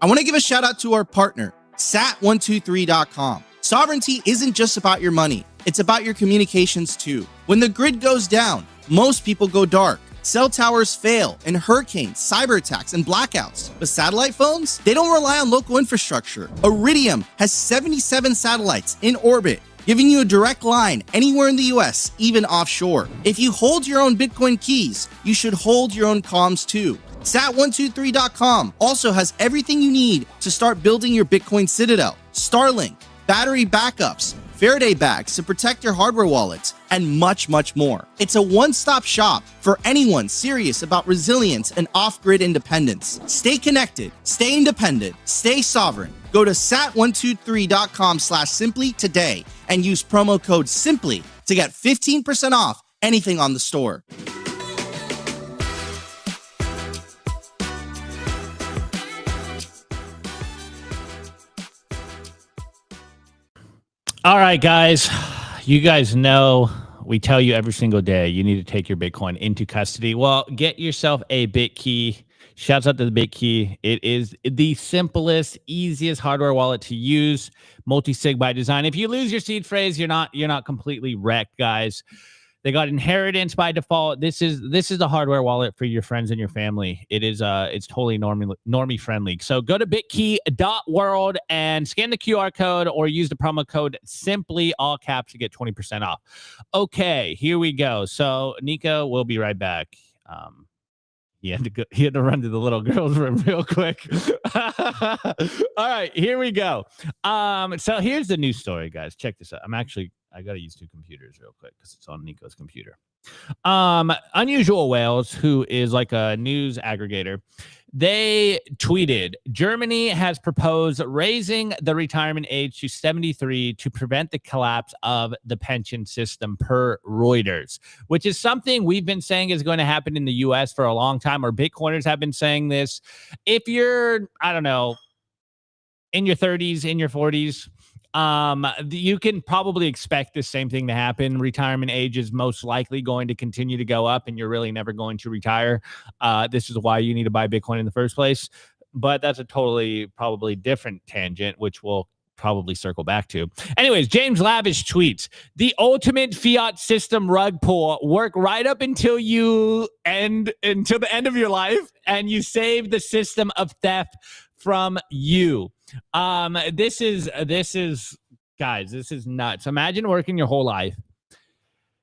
I want to give a shout out to our partner, sat123.com. Sovereignty isn't just about your money. It's about your communications too. When the grid goes down, most people go dark. Cell towers fail in hurricanes, cyber attacks, and blackouts. But satellite phones, they don't rely on local infrastructure. Iridium has 77 satellites in orbit, giving you a direct line anywhere in the US, even offshore. If you hold your own Bitcoin keys, you should hold your own comms too. Sat123.com also has everything you need to start building your Bitcoin citadel. Starlink, battery backups, Faraday bags to protect your hardware wallets, and much, much more. It's a one-stop shop for anyone serious about resilience and off-grid independence. Stay connected, stay independent, stay sovereign. Go to sat123.com/simply today and use promo code SIMPLY to get 15% off anything on the store. All right, guys, you guys know we tell you every single day you need to take your Bitcoin into custody. Well, get yourself a BitKey. Shouts out to the BitKey. It is the simplest, easiest hardware wallet to use. Multi-sig by design. If you lose your seed phrase, you're not completely wrecked, guys. They got inheritance by default. This is the hardware wallet for your friends and your family. It is it's totally normie friendly. So go to bitkey.world and scan the QR code or use the promo code simply all caps to get 20% off. Okay, here we go. So Nico, we'll be right back. He had to run to the little girl's room real quick. All right, here we go. So here's the news story, guys. Check this out. I got to use 2 computers real quick because it's on Nico's computer. Unusual Whales, who is like a news aggregator, they tweeted, Germany has proposed raising the retirement age to 73 to prevent the collapse of the pension system, per Reuters, which is something we've been saying is going to happen in the US for a long time, or Bitcoiners have been saying this. If you're, I don't know, in your 30s, in your 40s, you can probably expect the same thing to happen. Retirement age is most likely going to continue to go up, and you're really never going to retire. This is why you need to buy Bitcoin in the first place. But that's a totally probably different tangent, which we'll probably circle back to. Anyways, James Lavish tweets, the ultimate fiat system rug pull, work right up until the end of your life, and you save the system of theft from you. This is guys, this is nuts. Imagine working your whole life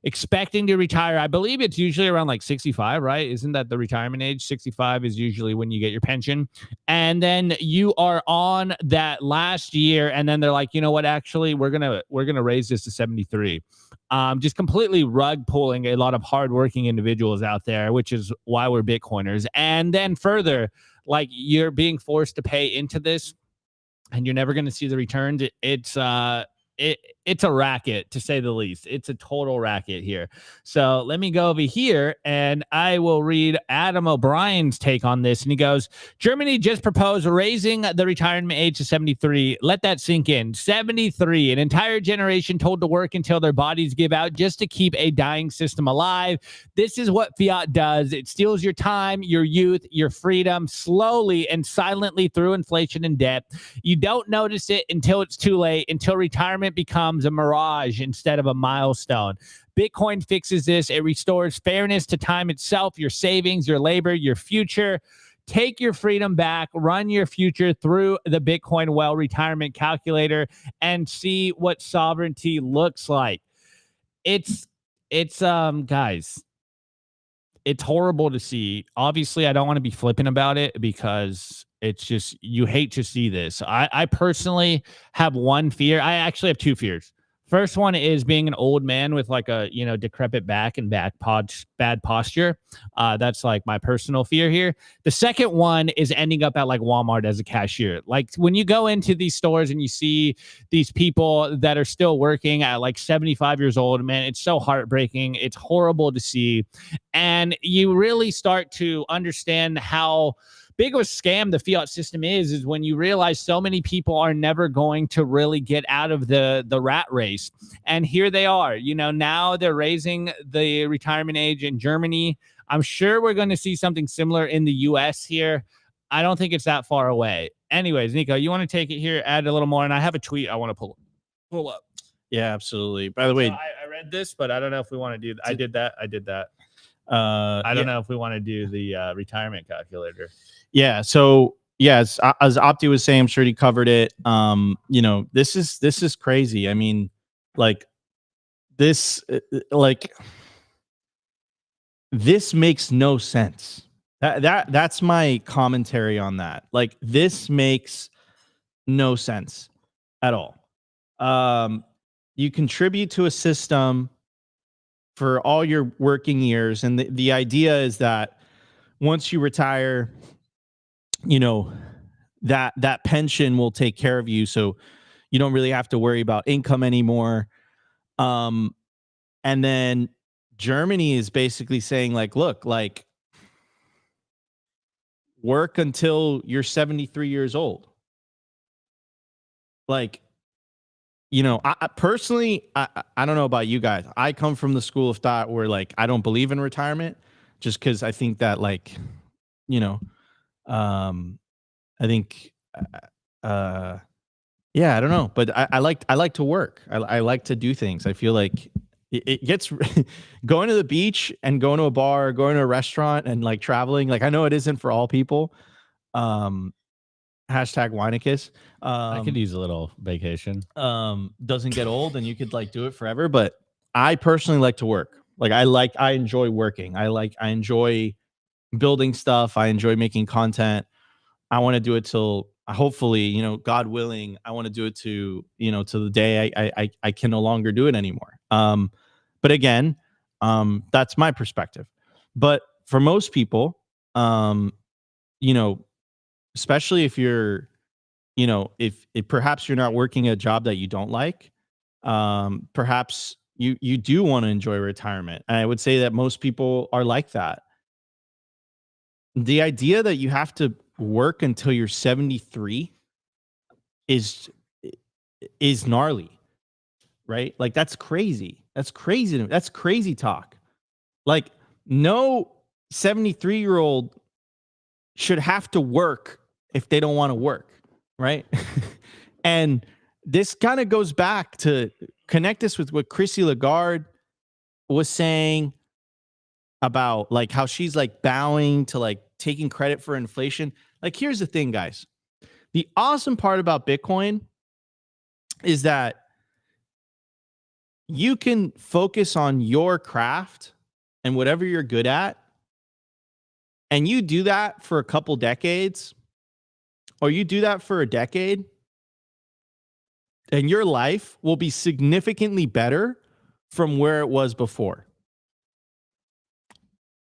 expecting to retire. I believe it's usually around like 65, right? Isn't that the retirement age? 65 is usually when you get your pension. And then you are on that last year, and then they're like, you know what, actually, we're gonna raise this to 73. Just completely rug pulling a lot of hardworking individuals out there, which is why we're Bitcoiners. And then further, like, you're being forced to pay into this, and you're never going to see the returns. It's a racket, to say the least. It's a total racket here. So let me go over here, and I will read Adam O'Brien's take on this. And he goes, Germany just proposed raising the retirement age to 73. Let that sink in. 73, an entire generation told to work until their bodies give out just to keep a dying system alive. This is what fiat does. It steals your time, your youth, your freedom, slowly and silently through inflation and debt. You don't notice it until it's too late, until retirement becomes a mirage instead of a milestone. Bitcoin fixes this. It restores fairness to time itself, your savings, your labor, your future. Take your freedom back, run your future through the Bitcoin Well retirement calculator, and see what sovereignty looks like. It's guys, it's horrible to see. Obviously, I don't want to be flippant about it because it's just, you hate to see this. I personally have one fear. I actually have 2 fears. First one is being an old man with like a, decrepit back and bad posture. That's like my personal fear here. The second one is ending up at like Walmart as a cashier. Like when you go into these stores and you see these people that are still working at like 75 years old, man, it's so heartbreaking. It's horrible to see. And you really start to understand how big of a scam the fiat system is when you realize so many people are never going to really get out of the rat race. And here they are, now they're raising the retirement age in Germany. I'm sure we're going to see something similar in the US here. I don't think it's that far away. Anyways, Nico, you want to take it here, add a little more, and I have a tweet I want to pull up. Yeah, absolutely. By the way, I read this, but I don't know if we want to do, I did that. I don't know if we want to do the retirement calculator. Yeah. So yes, as Opti was saying, I'm sure he covered it. This is crazy. I mean, this makes no sense. That's my commentary on that. Like, this makes no sense at all. You contribute to a system for all your working years, and the idea is that once you retire, that pension will take care of you, so you don't really have to worry about income anymore. And then Germany is basically saying, look, work until you're 73 years old. I personally, I don't know about you guys. I come from the school of thought where I don't believe in retirement, just because I think that I think, yeah, I don't know, but I like to work. I like to do things. I feel like it gets going to the beach and going to a bar, going to a restaurant, and like traveling. Like I know it isn't for all people. Hashtag Weinicus. I could use a little vacation. Doesn't get old, and you could like do it forever. But I personally like to work. Like I enjoy working. I enjoy building stuff. I enjoy making content. I want to do it till hopefully, you know, God willing, I want to do it to, you know, to the day I can no longer do it anymore. But again, that's my perspective. But for most people, you know, especially if you're, you know, if perhaps you're not working a job that you don't like, perhaps you do want to enjoy retirement. And I would say that most people are like that. The idea that you have to work until you're 73 is gnarly, right? Like that's crazy. That's crazy. That's crazy talk. Like no 73-year-old should have to work if they don't want to work, right? And this kind of goes back to connect this with what Chrissy Lagarde was saying about like how she's like bowing to like taking credit for inflation. Like, here's the thing, guys. The awesome part about Bitcoin is that you can focus on your craft and whatever you're good at. And you do that for a couple decades, or you do that for a decade, and your life will be significantly better from where it was before.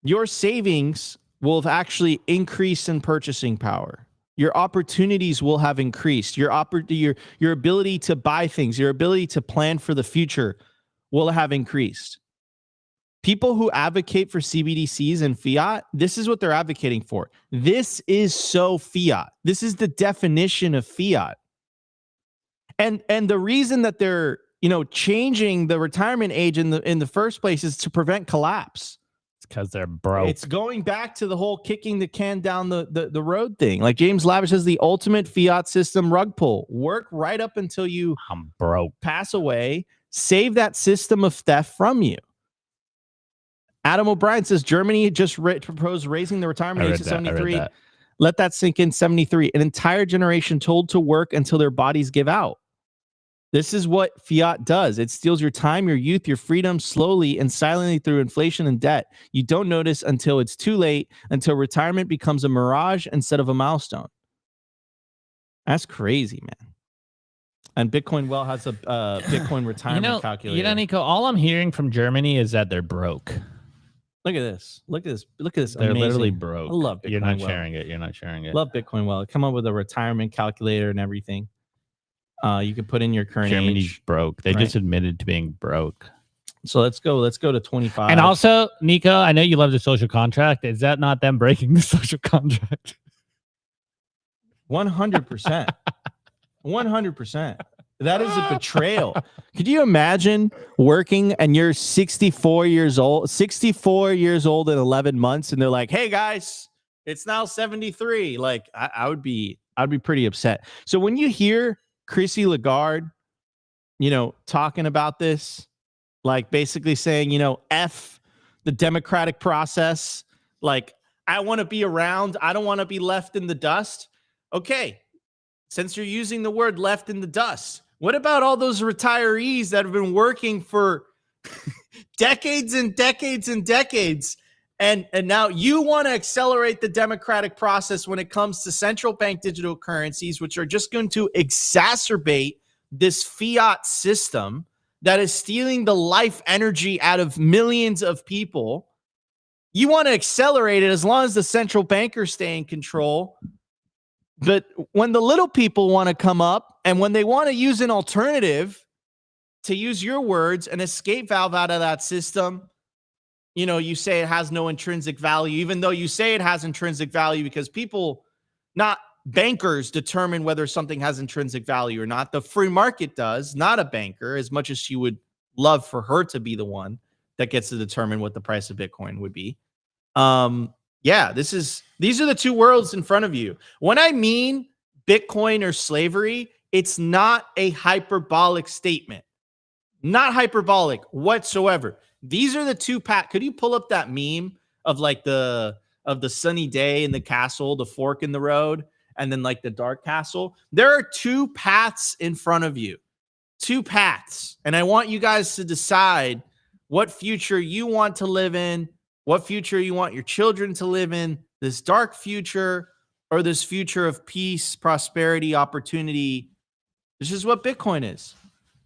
Your savings will have actually increased in purchasing power. Your opportunities will have increased. Your ability to buy things, your ability to plan for the future will have increased. People who advocate for CBDCs and fiat, this is what they're advocating for. This is so fiat. This is the definition of fiat. And the reason that they're, you know, changing the retirement age in the first place is to prevent collapse. Because they're broke. It's going back to the whole kicking the can down the road thing. Like James Lavish says, the ultimate fiat system rug pull. Work right up until you I'm broke. Pass away. Save that system of theft from you. Adam O'Brien says Germany just proposed raising the retirement age to 73. Let that sink in. 73. An entire generation told to work until their bodies give out. This is what fiat does. It steals your time, your youth, your freedom slowly and silently through inflation and debt. You don't notice until it's too late, until retirement becomes a mirage instead of a milestone. That's crazy, man. And Bitcoin Well has a Bitcoin retirement calculator. You know, Nico, all I'm hearing from Germany is that they're broke. Look at this. Look at this. Look at this. They're amazing. Literally broke. I love Bitcoin You're not Well. sharing it. You're not sharing it. Love Bitcoin Well. Come up with a retirement calculator and everything. You can put in your current Germany's age. broke. They just admitted to being broke. So let's go to 25. And also, Nico, I know you love the social contract. Is that not them breaking the social contract? 100%. 100%. That is a betrayal. Could you imagine working and you're 64 years old in 11 months, and they're like, "Hey guys, it's now 73." Like I'd be pretty upset. So when you hear Chrissy Lagarde, you know, talking about this, like basically saying, you know, F the democratic process, like I want to be around, I don't want to be left in the dust. Okay, since you're using the word left in the dust, what about all those retirees that have been working for decades and decades and decades? And now you want to accelerate the democratic process when it comes to central bank digital currencies, which are just going to exacerbate this fiat system that is stealing the life energy out of millions of people. You want to accelerate it as long as the central bankers stay in control. But when the little people want to come up and when they want to use an alternative, to use your words, an escape valve out of that system, you know, you say it has no intrinsic value, even though you say it has intrinsic value, because people, not bankers, determine whether something has intrinsic value or not. The free market does, not a banker, as much as she would love for her to be the one that gets to determine what the price of Bitcoin would be. yeah, these are the two worlds in front of you. When I mean Bitcoin or slavery, it's not a hyperbolic statement. Not hyperbolic whatsoever. These are the two paths. Could you pull up that meme of like the sunny day in the castle, the fork in the road, and then like the dark castle? There are two paths in front of you. Two paths. And I want you guys to decide what future you want to live in, what future you want your children to live in, this dark future or this future of peace, prosperity, opportunity. This is what Bitcoin is.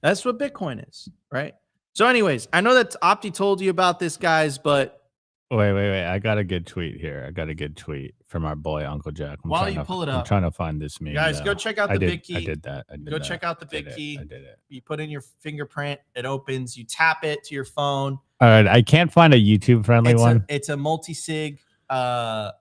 That's what Bitcoin is, right? So anyways, I know that Opti told you about this, guys, but... Wait. I got a good tweet here. I got a good tweet from our boy, Uncle Jack. While you pull it up... I'm trying to find this meme. Guys, go check out the big key. I did that. Go check out the big key. I did it. You put in your fingerprint. It opens. You tap it to your phone. All right. I can't find a YouTube-friendly one. It's a multi-sig tap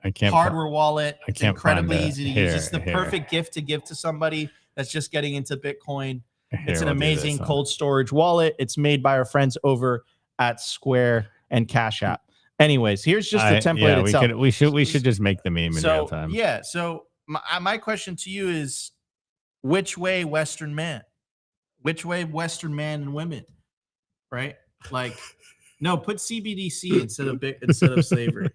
I can't hardware wallet. It's incredibly find easy to use. It's the perfect gift to give to somebody that's just getting into Bitcoin. It's an amazing cold storage wallet. It's made by our friends over at Square and Cash App. Anyways, here's just the template itself. We should just make the meme in real time. Yeah. So my question to you is, which way Western man? Which way Western man and women? Right? Like, no, put CBDC instead of slavery.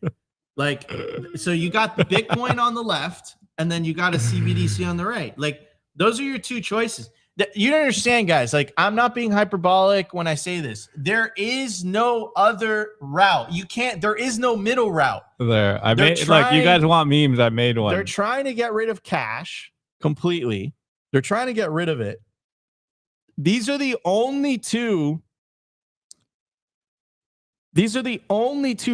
Like, so you got the Bitcoin on the left, and then you got a CBDC on the right. Like, those are your two choices. You don't understand, guys. Like, I'm not being hyperbolic when I say this. There is no other route. There is no middle route. There. Like, you guys want memes. I made one. They're trying to get rid of cash completely. They're trying to get rid of it. These are the only two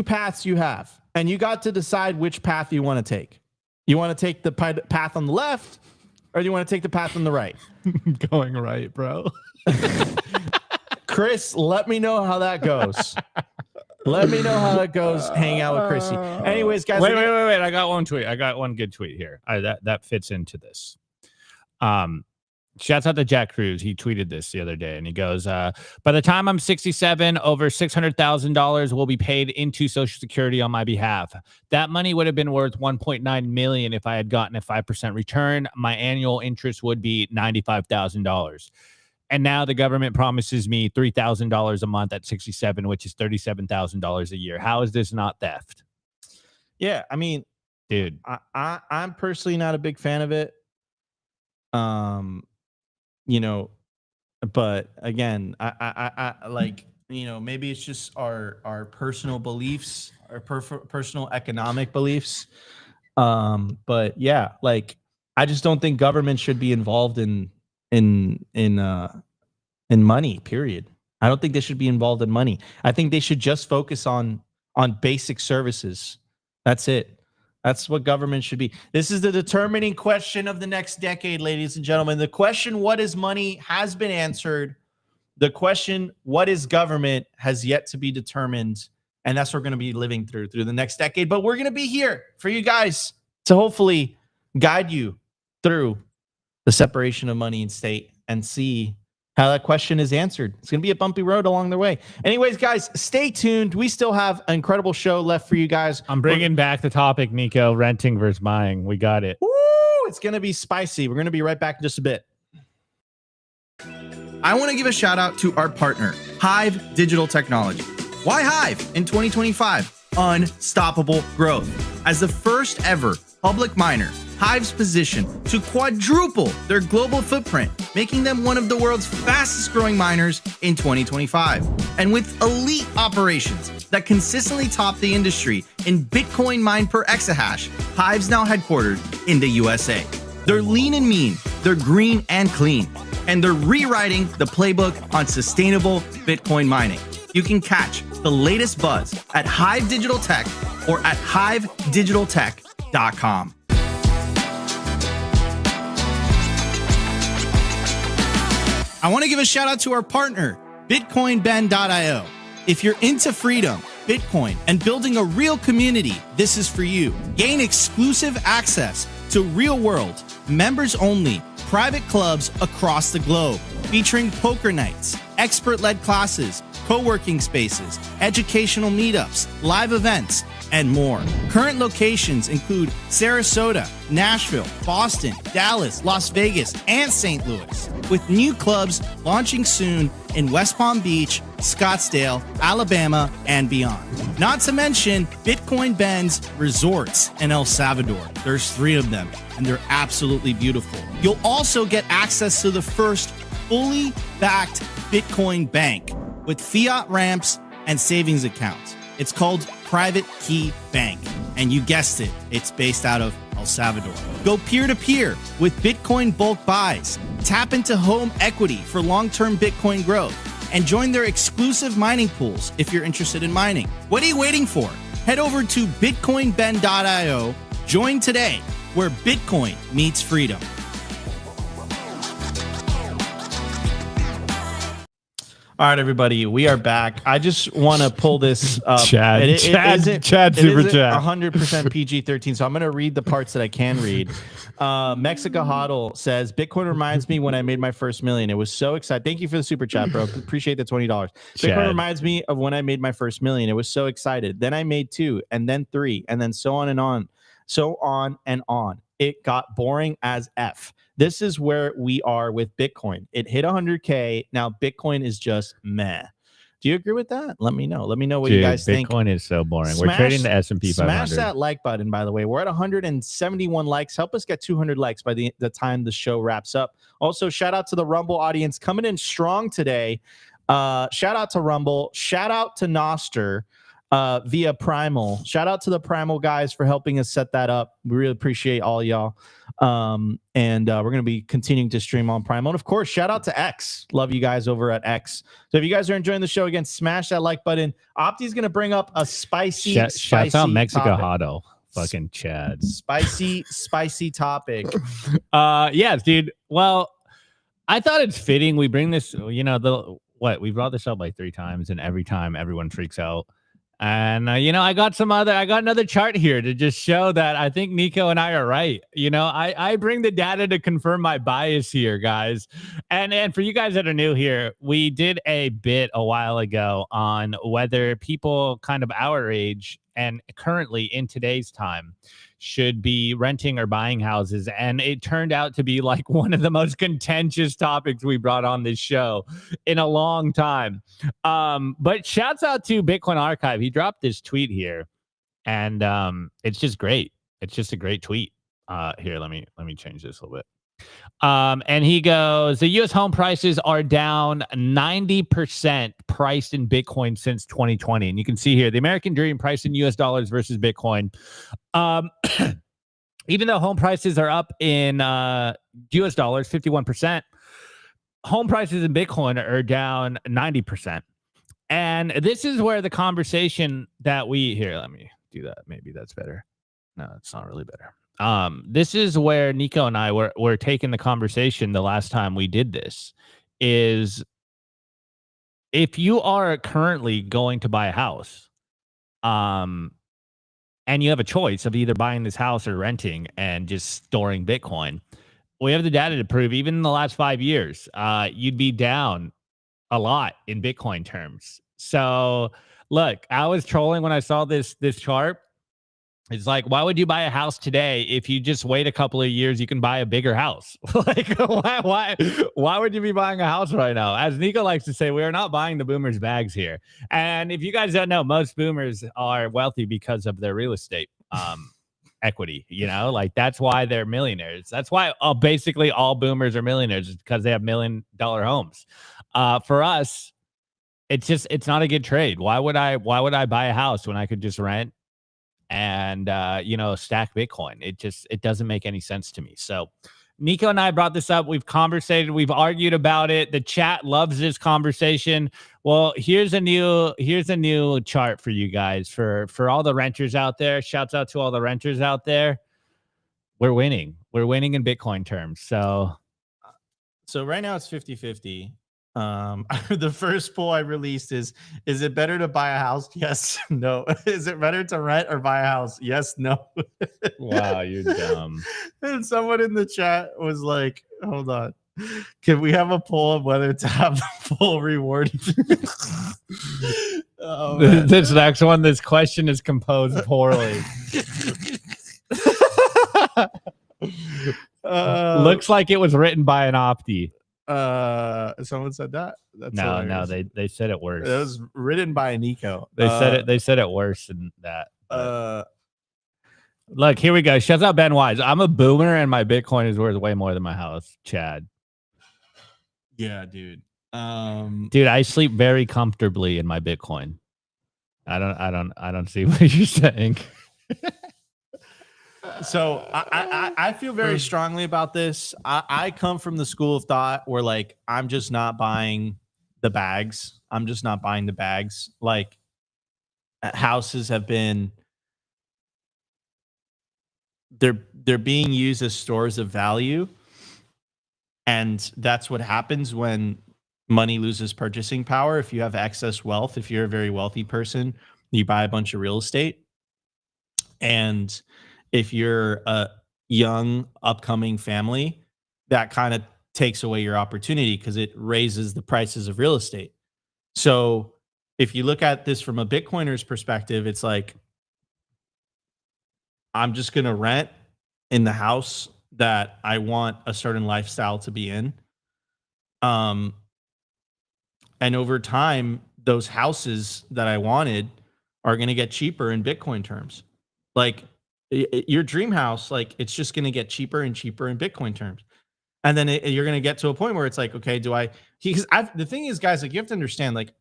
paths you have. And you got to decide which path you want to take. You want to take the path on the left, or do you want to take the path on the right? Going right, bro. Chris, let me know how that goes. Let me know how that goes. Hang out with Chrissy. Anyways, guys. Wait. I got one tweet. I got one good tweet here. That fits into this. Shouts out to Jack Cruz. He tweeted this the other day, and he goes, by the time I'm 67, over $600,000 will be paid into Social Security on my behalf. That money would have been worth $1.9 million if I had gotten a 5% return. My annual interest would be $95,000. And now the government promises me $3,000 a month at 67, which is $37,000 a year. How is this not theft? Yeah, I mean, dude, I'm personally not a big fan of it. But again, I like, maybe it's just our personal beliefs, our personal economic beliefs. But yeah, like, I just don't think government should be involved in money, period. I don't think they should be involved in money. I think they should just focus on basic services. That's it. That's what government should be. This is the determining question of the next decade, ladies and gentlemen. The question, what is money, has been answered. The question, what is government, has yet to be determined. And that's what we're going to be living through the next decade. But we're going to be here for you guys to hopefully guide you through the separation of money and state and see how that question is answered. It's going to be a bumpy road along the way. Anyways, guys, stay tuned. We still have an incredible show left for you guys. I'm bringing back the topic, Nico. Renting versus buying. We got it. Woo! It's going to be spicy. We're going to be right back in just a bit. I want to give a shout out to our partner, HIVE Digital Technology. Why HIVE in 2025? Unstoppable growth. As the first ever public miner, HIVE's position to quadruple their global footprint, making them one of the world's fastest growing miners in 2025. And with elite operations that consistently top the industry in Bitcoin mined per exahash, HIVE's now headquartered in the USA. They're lean and mean, they're green and clean, and they're rewriting the playbook on sustainable Bitcoin mining. You can catch the latest buzz at HIVE Digital Tech or at HIVEDigitalTech.com. I want to give a shout out to our partner, BitcoinBend.io. If you're into freedom, Bitcoin, and building a real community, this is for you. Gain exclusive access to real-world, members-only, private clubs across the globe, featuring poker nights, expert-led classes, co-working spaces, educational meetups, live events, and more. Current locations include Sarasota, Nashville, Boston, Dallas, Las Vegas, and St. Louis, with new clubs launching soon in West Palm Beach, Scottsdale, Alabama, and beyond. Not to mention Bitcoin Ben's resorts in El Salvador. There's 3 of them, and they're absolutely beautiful. You'll also get access to the first fully backed Bitcoin bank with fiat ramps and savings accounts. It's called Private Key Bank, and you guessed it, it's based out of El Salvador. Go peer-to-peer with Bitcoin bulk buys. Tap into home equity for long-term Bitcoin growth, and join their exclusive mining pools if you're interested in mining. What are you waiting for? Head over to bitcoinben.io. Join today, where Bitcoin meets freedom. All right, everybody, we are back. I just want to pull this up. Chad super chat. 100% PG-13, so I'm going to read the parts that I can read. Mexico Hodl says, Bitcoin reminds me when I made my first million. It was so exciting. Thank you for the super chat, bro. Appreciate the $20. Bitcoin reminds me of when I made my first million. It was so excited. Then I made 2, and then 3, and then so on and on. So on and on. It got boring as F. This is where we are with Bitcoin. It hit 100K. Now Bitcoin is just meh. Do you agree with that? Let me know. Let me know what you guys think. Bitcoin is so boring. We're trading the S&P 500. Smash that like button, by the way. We're at 171 likes. Help us get 200 likes by the time the show wraps up. Also, shout out to the Rumble audience coming in strong today. Shout out to Rumble. Shout out to Nostr. Via Primal. Shout out to the Primal guys for helping us set that up. We really appreciate all y'all. And we're going to be continuing to stream on Primal. And of course, shout out to X. Love you guys over at X. So if you guys are enjoying the show, again, smash that like button. Opti's going to bring up a spicy shout out Mexico topic. Hotto. Fucking Chad. Spicy topic. Yes, dude. Well, I thought it's fitting. We bring this, we brought this up like 3 times, and every time everyone freaks out. And, I got another chart here to just show that I think Nico and I are right. I bring the data to confirm my bias here, guys. And for you guys that are new here, we did a bit a while ago on whether people kind of our age and currently in today's time should be renting or buying houses. And it turned out to be like one of the most contentious topics we brought on this show in a long time. But shouts out to Bitcoin Archive. He dropped this tweet here, and it's just great. It's just a great tweet. Here, let me change this a little bit. And he goes, the U.S. home prices are down 90% priced in Bitcoin since 2020. And you can see here, the American Dream priced in U.S. dollars versus Bitcoin. Even though home prices are up in U.S. dollars, 51%, home prices in Bitcoin are down 90%. And this is where the conversation that let me do that. Maybe that's better. No, it's not really better. This is where Nico and I were taking the conversation the last time we did this, is if you are currently going to buy a house, and you have a choice of either buying this house or renting and just storing Bitcoin, we have the data to prove even in the last 5 years, you'd be down a lot in Bitcoin terms. So look, I was trolling when I saw this chart. It's like, why would you buy a house today if you just wait a couple of years, you can buy a bigger house? Like, why would you be buying a house right now? As Nico likes to say, we are not buying the boomers' bags here. And if you guys don't know, most boomers are wealthy because of their real estate equity. Like that's why they're millionaires. That's why basically all boomers are millionaires, is because they have $1 million homes. For us, it's not a good trade. Why would I buy a house when I could just rent and stack Bitcoin? It doesn't make any sense to me. So Nico and I brought this up. We've conversated, we've argued about it. The chat loves this conversation. Well, here's a new chart for you guys, for all the renters out there. Shouts out to all the renters out there. We're winning in Bitcoin terms. So right now it's 50-50. The first poll I released is it better to buy a house? Yes, no. Is it better to rent or buy a house? Yes, no. Wow, you're dumb. And someone in the chat was like, hold on, can we have a poll of whether to have the full reward? This next one, this question is composed poorly. Looks like it was written by an opti. Someone said that. That's no, hilarious. no, they said it worse. It was written by an eco. They said it worse than that. Look, here we go. Shut up, Ben Wise. I'm a boomer, and my Bitcoin is worth way more than my house. Chad. Yeah, dude. Dude, I sleep very comfortably in my Bitcoin. I don't see what you're saying. So I feel very strongly about this. I come from the school of thought where like I'm just not buying the bags. I'm just not buying the bags. Like houses have been they're being used as stores of value. And that's what happens when money loses purchasing power. If you have excess wealth, if you're a very wealthy person, you buy a bunch of real estate. And if you're a young upcoming family, that kind of takes away your opportunity because it raises the prices of real estate. So if you look at this from a Bitcoiner's perspective, it's like, I'm just going to rent in the house that I want a certain lifestyle to be in. And over time, those houses that I wanted are going to get cheaper in Bitcoin terms. Like your dream house, like it's just going to get cheaper and cheaper in Bitcoin terms. And then you're going to get to a point where it's like, okay, the thing is, guys, like you have to understand, like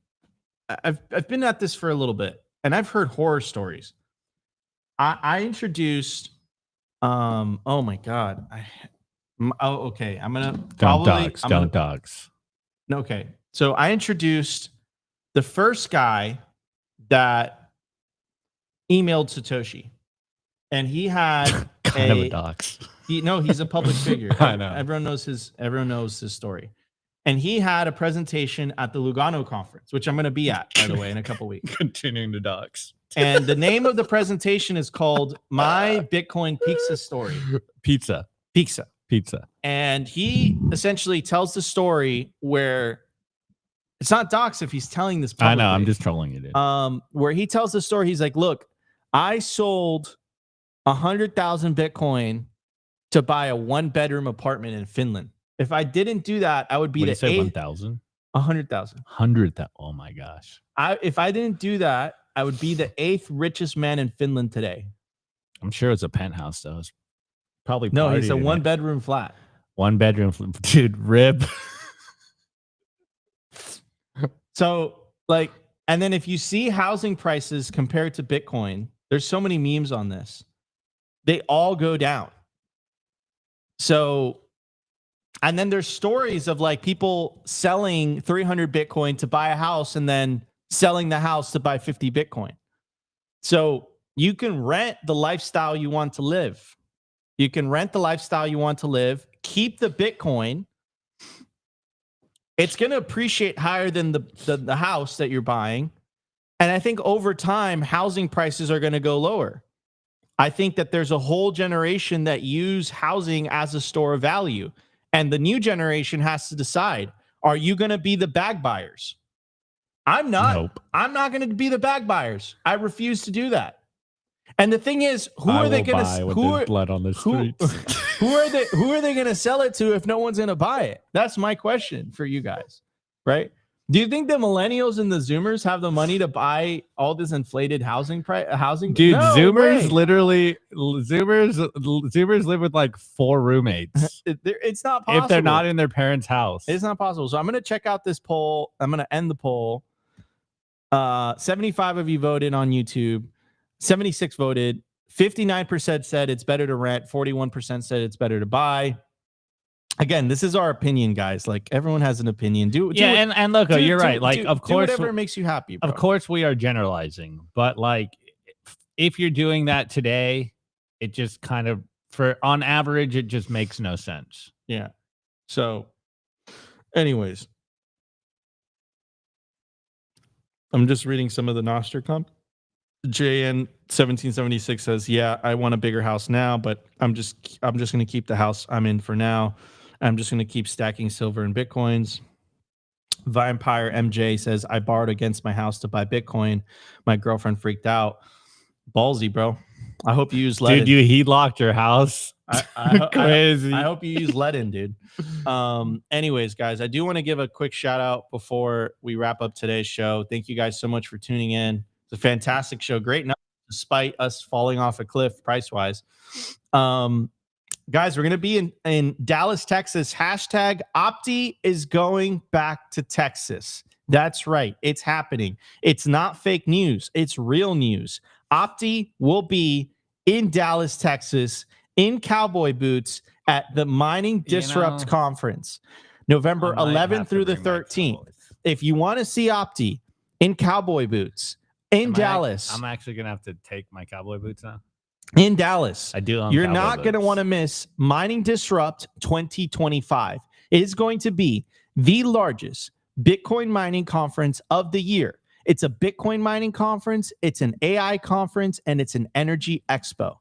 I've been at this for a little bit and I've heard horror stories. I introduced, oh my God. Okay. I'm going to Don't dogs. Okay. So I introduced the first guy that emailed Satoshi, and he had kind of a dox. He's a public figure. I know. Everyone knows his story. And he had a presentation at the Lugano conference, which I'm going to be at, by the way, in a couple weeks. Continuing to dox. And the name of the presentation is called My Bitcoin Pizza Story. Pizza. And he essentially tells the story where it's not dox if he's telling this publicly. I know, I'm just trolling you, dude. Where he tells the story, he's like, look, I sold 100,000 Bitcoin to buy a 1-bedroom apartment in Finland. If I didn't do that, I would be the 1,000? 100,000. 100,000. Oh my gosh. If I didn't do that, I would be the 8th richest man in Finland today. I'm sure it's a penthouse, though. It's probably no. It's a 1-bedroom flat. 1-bedroom, dude. Rib. So, like, and then if you see housing prices compared to Bitcoin, there's so many memes on this. They all go down. So, and then there's stories of like people selling 300 Bitcoin to buy a house and then selling the house to buy 50 Bitcoin. So you can rent the lifestyle you want to live. Keep the Bitcoin. It's going to appreciate higher than the house that you're buying. And I think over time, housing prices are going to go lower. I think that there's a whole generation that use housing as a store of value. And the new generation has to decide, are you going to be the bag buyers? I'm not. Nope. I'm not going to be the bag buyers. I refuse to do that. And the thing is, who are they going to blood on the streets? Who are they going to sell it to if no one's going to buy it? That's my question for you guys, right? Do you think the millennials and the Zoomers have the money to buy all this inflated housing price? Dude, no Zoomers way. literally Zoomers live with like 4 roommates. It's not possible if they're not in their parents' house. It's not possible. So I'm going to check out this poll. I'm going to end the poll. 75 of you voted on YouTube. 76 voted. 59% said it's better to rent. 41% said it's better to buy. Again, this is our opinion, guys. Like everyone has an opinion. And look, you're right. Like, of course, whatever makes you happy. Bro. Of course, we are generalizing, but like, if you're doing that today, it just kind of, on average, it just makes no sense. Yeah. So, anyways, I'm just reading some of the Nostr comp. JN 1776 says, "Yeah, I want a bigger house now, but I'm just going to keep the house I'm in for now. I'm just going to keep stacking silver and Bitcoins." Vampire MJ says, I borrowed against my house to buy Bitcoin. My girlfriend freaked out. Ballsy, bro. I hope you use Ledin. Dude, you heat locked your house. Crazy. I hope you use Ledin, dude. Anyways, guys, I do want to give a quick shout out before we wrap up today's show. Thank you guys so much for tuning in. It's a fantastic show. Great numbers, despite us falling off a cliff price-wise. Guys, we're going to be in Dallas, Texas. Hashtag Opti is going back to Texas. That's right. It's happening. It's not fake news. It's real news. Opti will be in Dallas, Texas, in cowboy boots at the Mining Disrupt Conference, November 11th through the 13th. If you want to see Opti in cowboy boots in Dallas. I'm actually going to have to take my cowboy boots now. In Dallas, I do. You're not going to want to miss Mining Disrupt 2025. It is going to be the largest Bitcoin mining conference of the year. It's a Bitcoin mining conference, it's an AI conference, and it's an energy expo.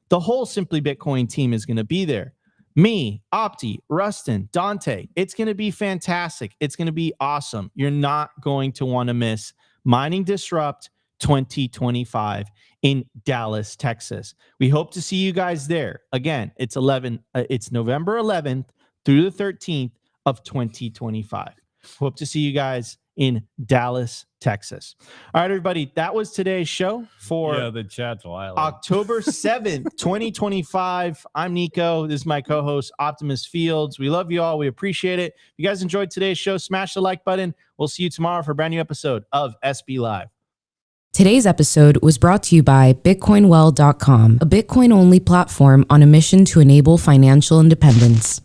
The whole Simply Bitcoin team is going to be there. Me, Opti, Rustin, Dante. It's going to be fantastic. It's going to be awesome. You're not going to want to miss Mining Disrupt 2025 in Dallas, Texas. We hope to see you guys there. Again, it's November 11th through the 13th of 2025. Hope to see you guys in Dallas, Texas. All right, everybody. That was today's show for the chat's wild. October 7th, 2025. I'm Nico. This is my co-host, Optimus Fields. We love you all. We appreciate it. If you guys enjoyed today's show, smash the like button. We'll see you tomorrow for a brand new episode of SB Live. Today's episode was brought to you by BitcoinWell.com, a Bitcoin-only platform on a mission to enable financial independence.